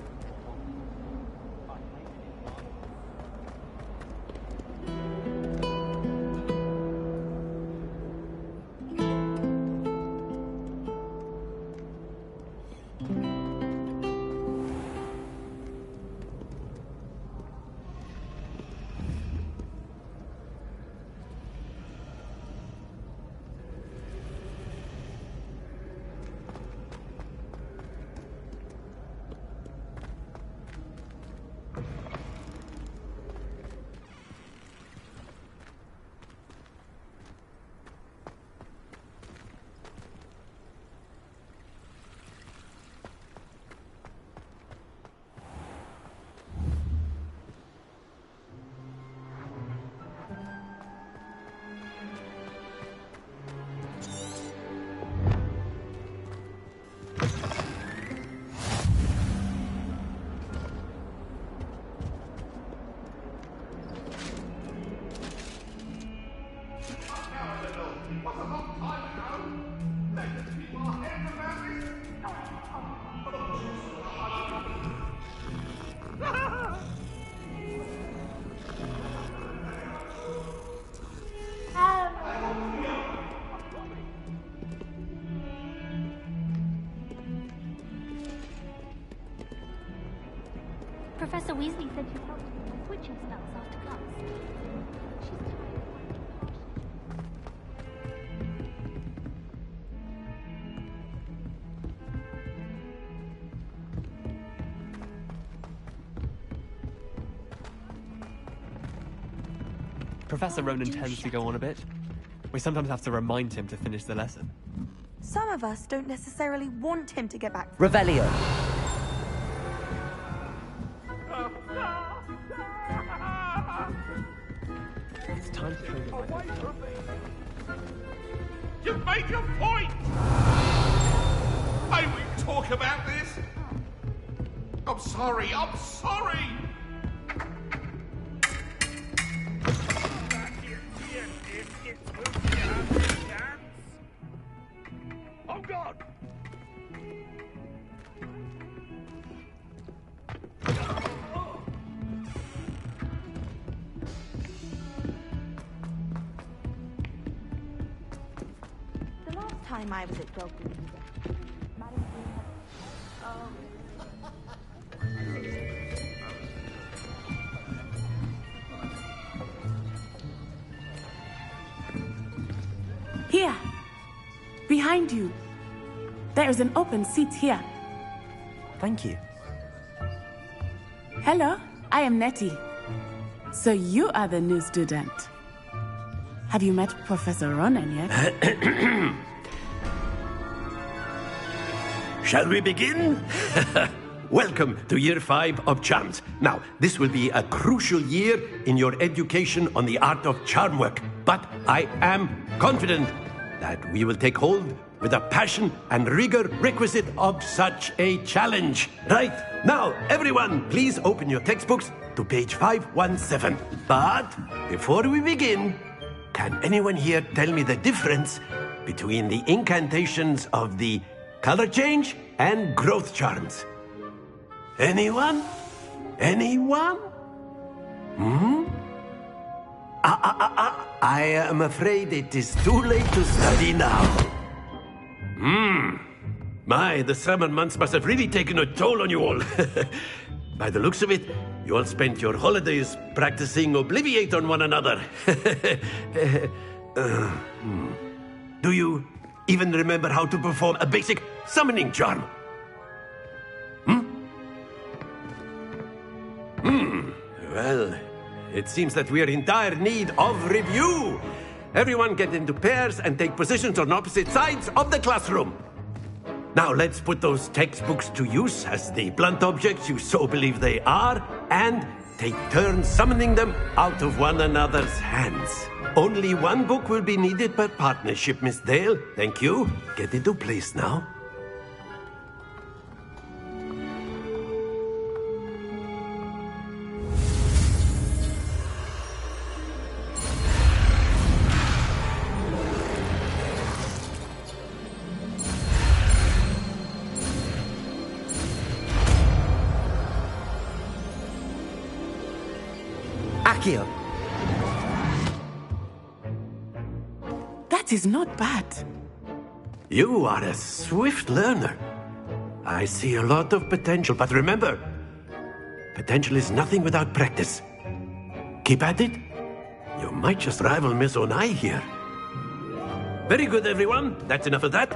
Professor Weasley said she'd helped me with my switching spells after class. She's tired
Professor Ronan tends to go on a bit. We sometimes have to remind him to finish the lesson.
Some of us don't necessarily want him to get back.
Revelio.
It's time to trade away from me.
You've made your point! May we talk about this? I'm sorry, I'm sorry! Oh God!
The last time I was at Dog Green, Madam Green
Here. Behind you. There is an open seat here.
Thank you.
Hello, I am Nettie. So you are the new student. Have you met Professor Ronan yet?
Shall we begin? Welcome to Year 5 of Charms. Now, this will be a crucial year in your education on the art of charm work, but I am confident that we will take hold with the passion and rigor requisite of such a challenge. Right, now, everyone, please open your textbooks to page 517. But before we begin, can anyone here tell me the difference between the incantations of the color change and growth charms? Anyone? Anyone? Hmm? I am afraid it is too late to study now. My, the summer months must have really taken a toll on you all. By the looks of it, you all spent your holidays practicing Obliviate on one another. Do you even remember how to perform a basic summoning charm? Well, it seems that we are in dire need of review. Everyone get into pairs and take positions on opposite sides of the classroom. Now let's put those textbooks to use as the blunt objects you so believe they are, and take turns summoning them out of one another's hands. Only one book will be needed per partnership, Miss Dale. Thank you. Get into place now.
Accio.
That is not bad.
You are a swift learner. I see a lot of potential, but remember, potential is nothing without practice. Keep at it. You might just rival Miss Onai here. Very good, everyone. That's enough of that.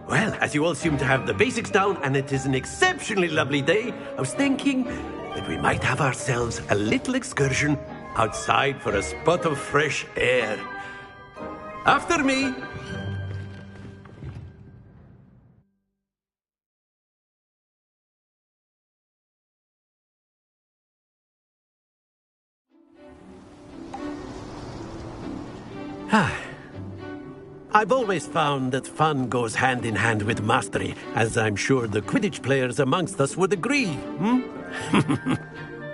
Well, as you all seem to have the basics down, and it is an exceptionally lovely day, I was thinking that we might have ourselves a little excursion outside for a spot of fresh air. After me. I've always found that fun goes hand in hand with mastery, as I'm sure the Quidditch players amongst us would agree,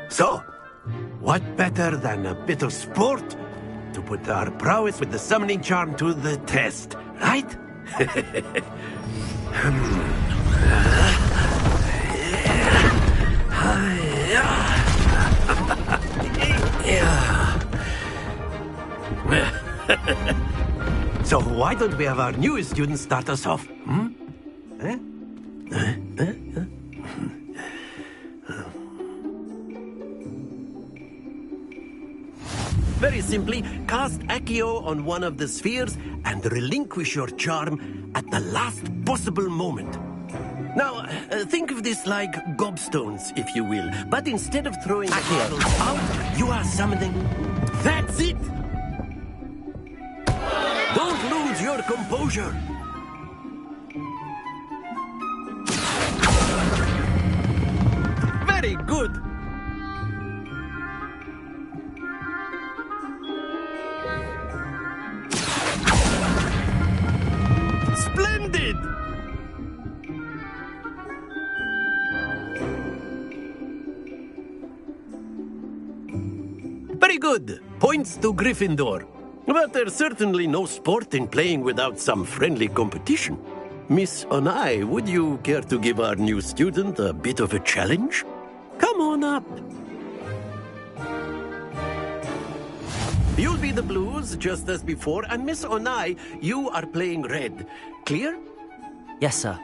So, what better than a bit of sport to put our prowess with the summoning charm to the test, right? So why don't we have our newest student start us off? simply cast Accio on one of the spheres and relinquish your charm at the last possible moment. Now, think of this like gobstones, if you will. But instead of throwing the marbles out, you are summoning... That's it! Don't lose your composure! Very good! Splendid! Very good. Points to Gryffindor. But there's certainly no sport in playing without some friendly competition. Miss Onai, would you care to give our new student a bit of a challenge? Come on up. You'll be the blues, just as before, and Miss Onai, you are playing red. Clear?
Yes, sir.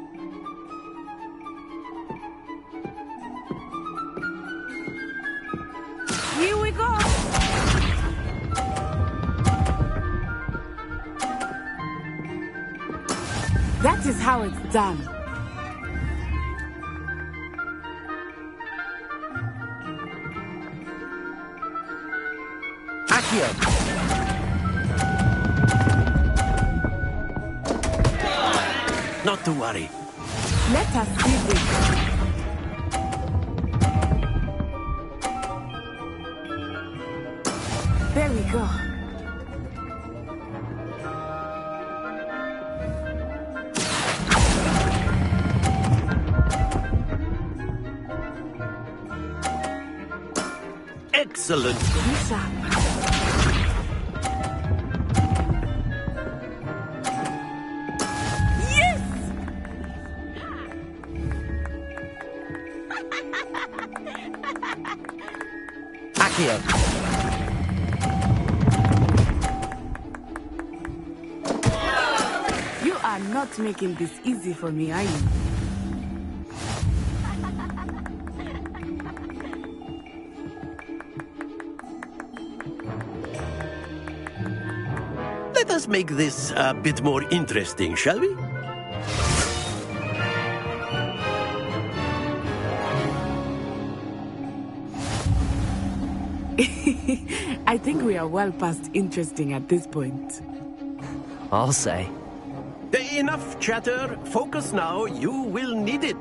Here we go! That is how it's done.
Accio!
Not to worry.
Let us see this. There we go.
Excellent.
Yes!
Accio!
You are not making this easy for me, are you?
Let us make this a bit more interesting, shall we?
I think we are well past interesting at this point.
I'll say.
Enough chatter. Focus now. You will need it.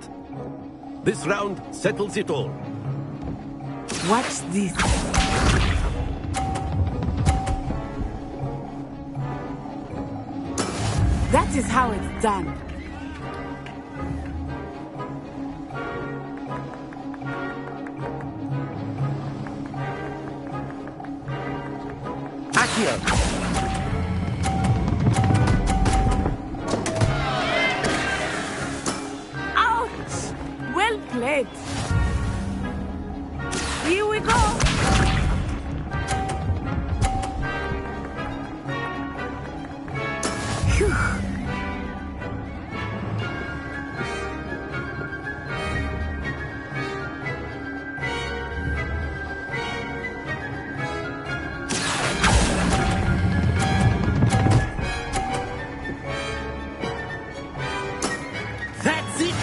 This round settles it all.
Watch this. That is how it's done.
Accio!
Ouch! Well played. Here we go. Phew.
That's it!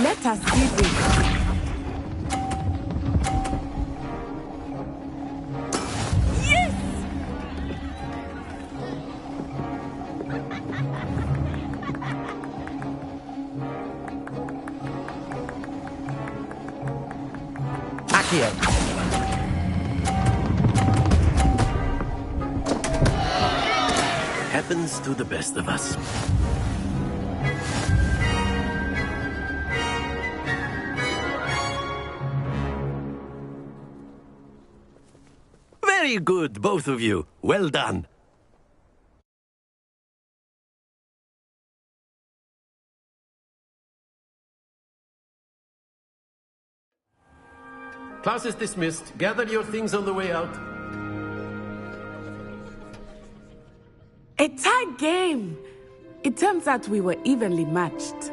Let us see this. Yes!
Accio!
Happens to the best of us. Very good, both of you. Well done. Class is dismissed. Gather your things on the way out.
A tag game! It turns out we were evenly matched.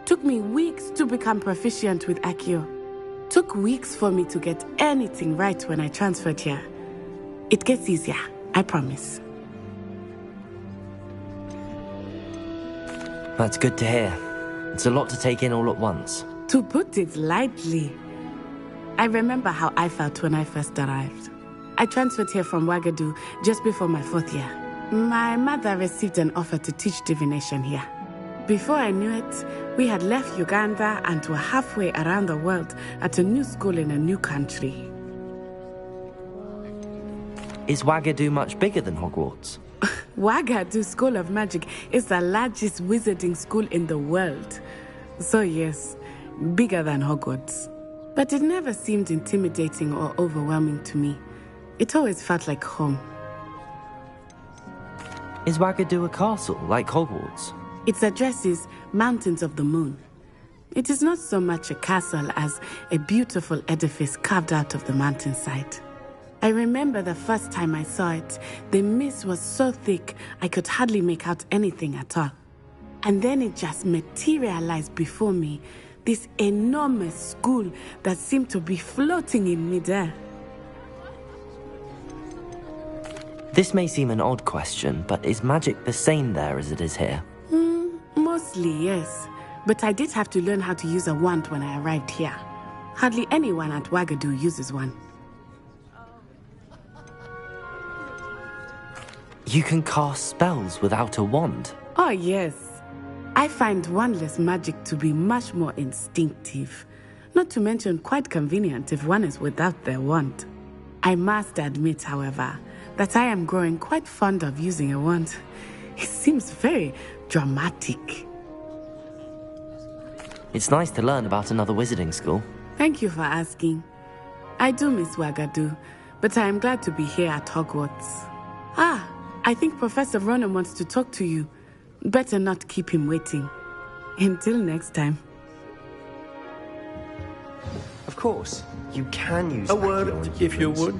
Took me weeks to become proficient with Accio. Took weeks for me to get anything right when I transferred here. It gets easier, I promise.
That's good to hear. It's a lot to take in all at once.
To put it lightly, I remember how I felt when I first arrived. I transferred here from Wagadu just before my 4th year. My mother received an offer to teach divination here. Before I knew it, we had left Uganda and were halfway around the world at a new school in a new country.
Is Wagadu much bigger than Hogwarts?
Wagadu School of Magic is the largest wizarding school in the world. So yes, bigger than Hogwarts. But it never seemed intimidating or overwhelming to me. It always felt like home.
Is Wagadu a castle, like Hogwarts?
Its address is Mountains of the Moon. It is not so much a castle as a beautiful edifice carved out of the mountainside. I remember the first time I saw it, the mist was so thick I could hardly make out anything at all. And then it just materialized before me, this enormous school that seemed to be floating in midair.
This may seem an odd question, but is magic the same there as it is here?
Mostly, yes. But I did have to learn how to use a wand when I arrived here. Hardly anyone at Wagadu uses one.
You can cast spells without a wand?
Oh, yes. I find wandless magic to be much more instinctive. Not to mention quite convenient if one is without their wand. I must admit, however, that I am growing quite fond of using a wand. It seems very dramatic.
It's nice to learn about another wizarding school.
Thank you for asking. I do miss Wagadu, but I am glad to be here at Hogwarts. I think Professor Ronan wants to talk to you. Better not keep him waiting. Until next time.
Of course, you can use
a word, if you would.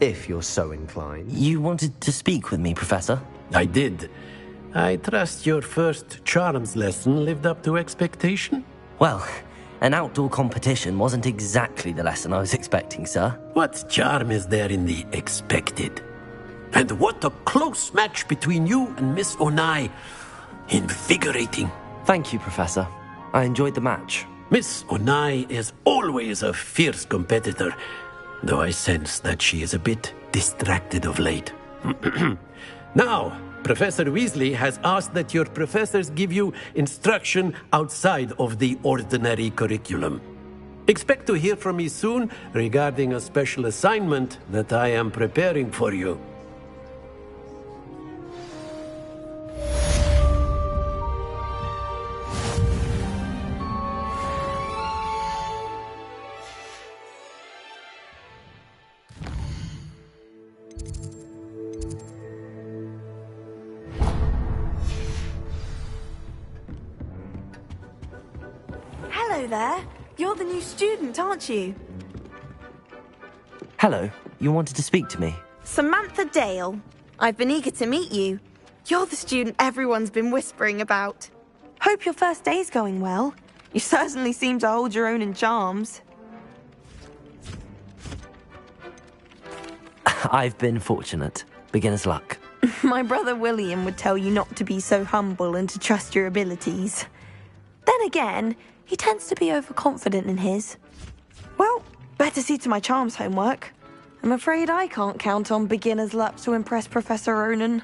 If you're so inclined.
You wanted to speak with me, Professor?
I did. I trust your first charms lesson lived up to expectation?
Well, an outdoor competition wasn't exactly the lesson I was expecting, sir.
What charm is there in the expected? And what a close match between you and Miss Onai. Invigorating.
Thank you, Professor. I enjoyed the match.
Miss Onai is always a fierce competitor, though I sense that she is a bit distracted of late. Now, Professor Weasley has asked that your professors give you instruction outside of the ordinary curriculum. Expect to hear from me soon regarding a special assignment that I am preparing for you.
Hello there. You're the new student, aren't you?
Hello. You wanted to speak to me?
Samantha Dale. I've been eager to meet you. You're the student everyone's been whispering about. Hope your first day's going well. You certainly seem to hold your own in charms.
I've been fortunate. Beginner's luck.
My brother William would tell you not to be so humble and to trust your abilities. Then again, he tends to be overconfident in his. Well, better see to my charms homework. I'm afraid I can't count on beginner's luck to impress Professor Ronan.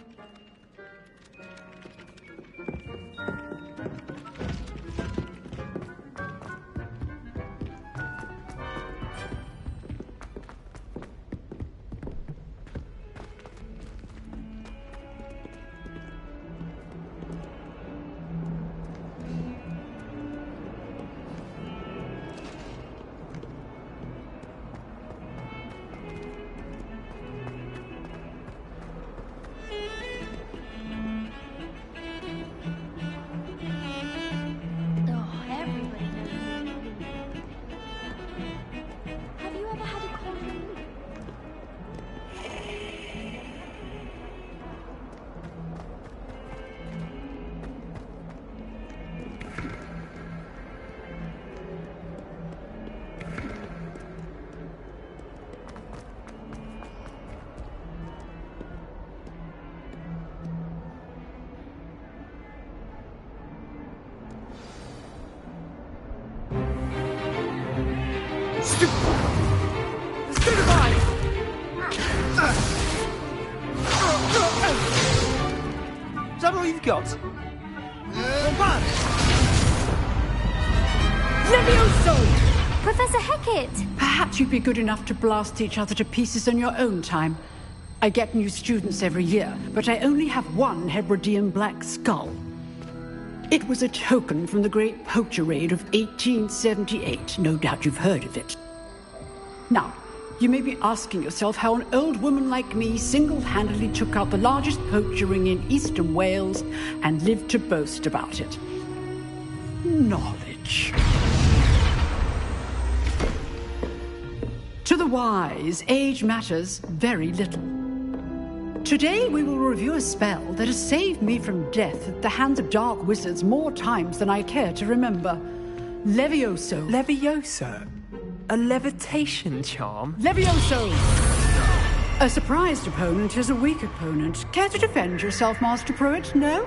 Stupefy! Is that all you've got?
Levioso!
Professor Hecat!
Perhaps you'd be good enough to blast each other to pieces in your own time. I get new students every year, but I only have one Hebridean black skull. It was a token from the Great Poacher Raid of 1878. No doubt you've heard of it. Now, you may be asking yourself how an old woman like me single-handedly took out the largest poacher ring in eastern Wales and lived to boast about it. Knowledge. To the wise, age matters very little. Today we will review a spell that has saved me from death at the hands of dark wizards more times than I care to remember. Levioso.
Levioso? A levitation charm?
Levioso! A surprised opponent is a weak opponent. Care to defend yourself, Master Pruitt? No?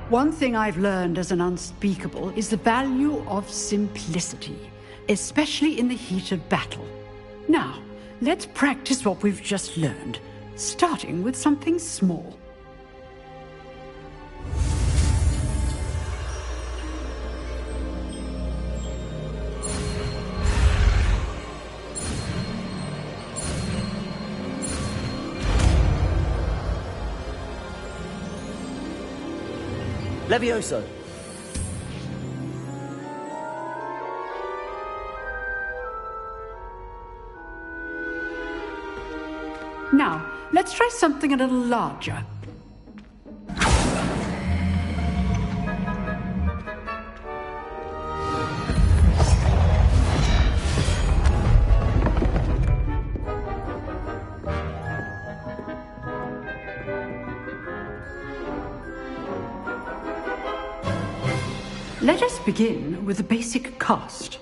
One thing I've learned as an unspeakable is the value of simplicity, especially in the heat of battle. Now, let's practice what we've just learned, starting with something small.
Levioso.
Now, let's try something a little larger. Let us begin with the basic cast.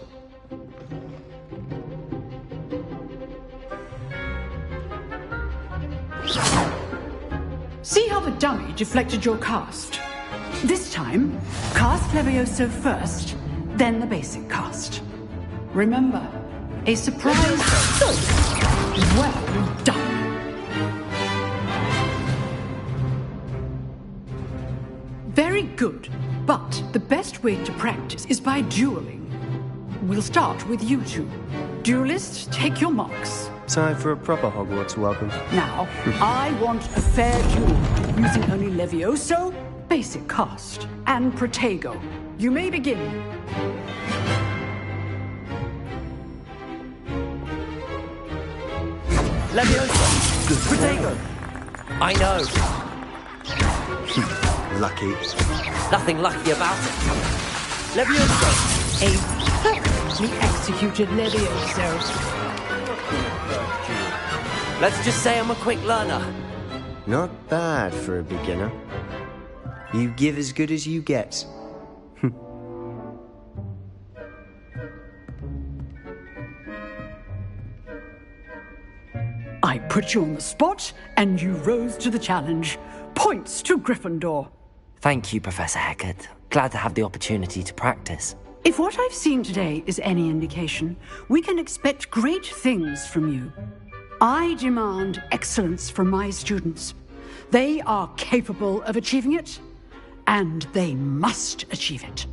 See how the dummy deflected your cast? This time, cast Levioso first, then the basic cast. Remember, a surprise. Well done. Very good, but the best way to practice is by dueling. We'll start with you two. Duelists, take your marks.
Time for a proper Hogwarts welcome.
Now, I want a fair duel, using only Levioso, basic cast, and Protego. You may begin.
Levioso! Good Protego! I know!
Lucky.
Nothing lucky about it. Levioso!
A perfectly executed Levioso.
Let's just say I'm a quick learner.
Not bad for a beginner. You give as good as you get.
I put you on the spot, and you rose to the challenge. Points to Gryffindor.
Thank you, Professor Hecat. Glad to have the opportunity to practice.
If what I've seen today is any indication, we can expect great things from you. I demand excellence from my students. They are capable of achieving it, and they must achieve it.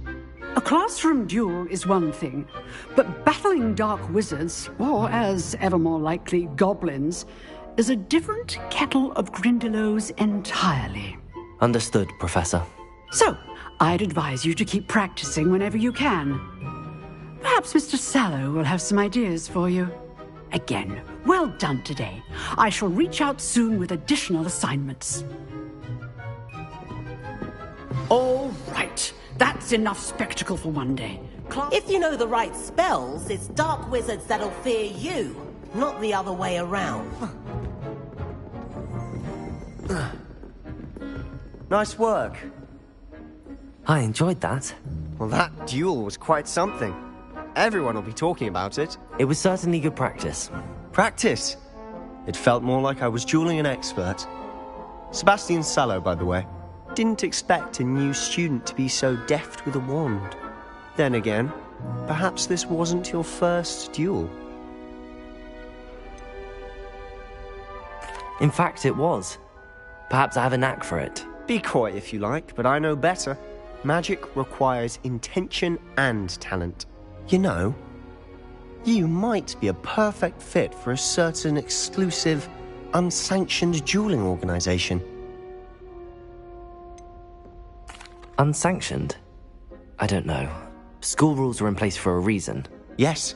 A classroom duel is one thing, but battling dark wizards, or as ever more likely, goblins, is a different kettle of Grindylows entirely.
Understood, Professor.
So, I'd advise you to keep practicing whenever you can. Perhaps Mr. Sallow will have some ideas for you. Again, well done today. I shall reach out soon with additional assignments. All right. That's enough spectacle for one day.
If you know the right spells, it's dark wizards that'll fear you, not the other way around.
Nice work.
I enjoyed that.
Well, that duel was quite something. Everyone will be talking about it.
It was certainly good practice.
Practice? It felt more like I was dueling an expert. Sebastian Sallow, by the way. Didn't expect a new student to be so deft with a wand. Then again, Perhaps this wasn't your first duel.
In fact, it was. Perhaps I have a knack for it.
Be coy if you like, but I know better. Magic requires intention and talent. You know, you might be a perfect fit for a certain exclusive, unsanctioned dueling organization.
Unsanctioned? I don't know. School rules are in place for a reason.
Yes,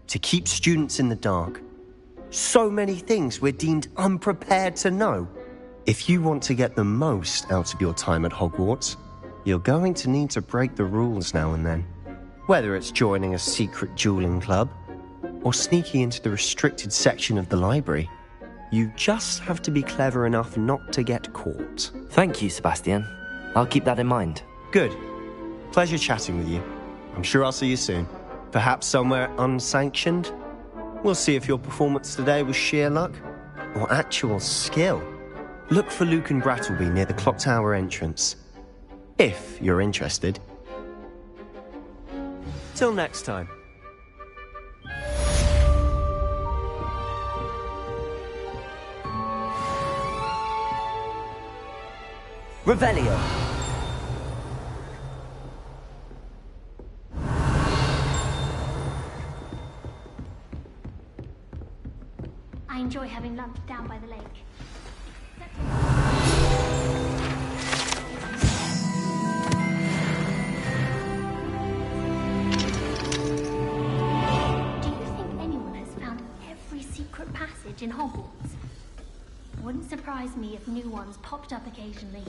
to keep students in the dark. So many things we're deemed unprepared to know. If you want to get the most out of your time at Hogwarts, you're going to need to break the rules now and then. Whether it's joining a secret dueling club, or sneaking into the restricted section of the library, you just have to be clever enough not to get caught.
Thank you, Sebastian. I'll keep that in mind.
Good. Pleasure chatting with you. I'm sure I'll see you soon. Perhaps somewhere unsanctioned? We'll see if your performance today was sheer luck or actual skill. Look for Luke and Brattleby near the clock tower entrance, if you're interested. Till next time.
Revelio.
I enjoy having lunch down by the lake. Do you think anyone has found every secret passage in Hogwarts? Wouldn't surprise me if new ones popped up occasionally.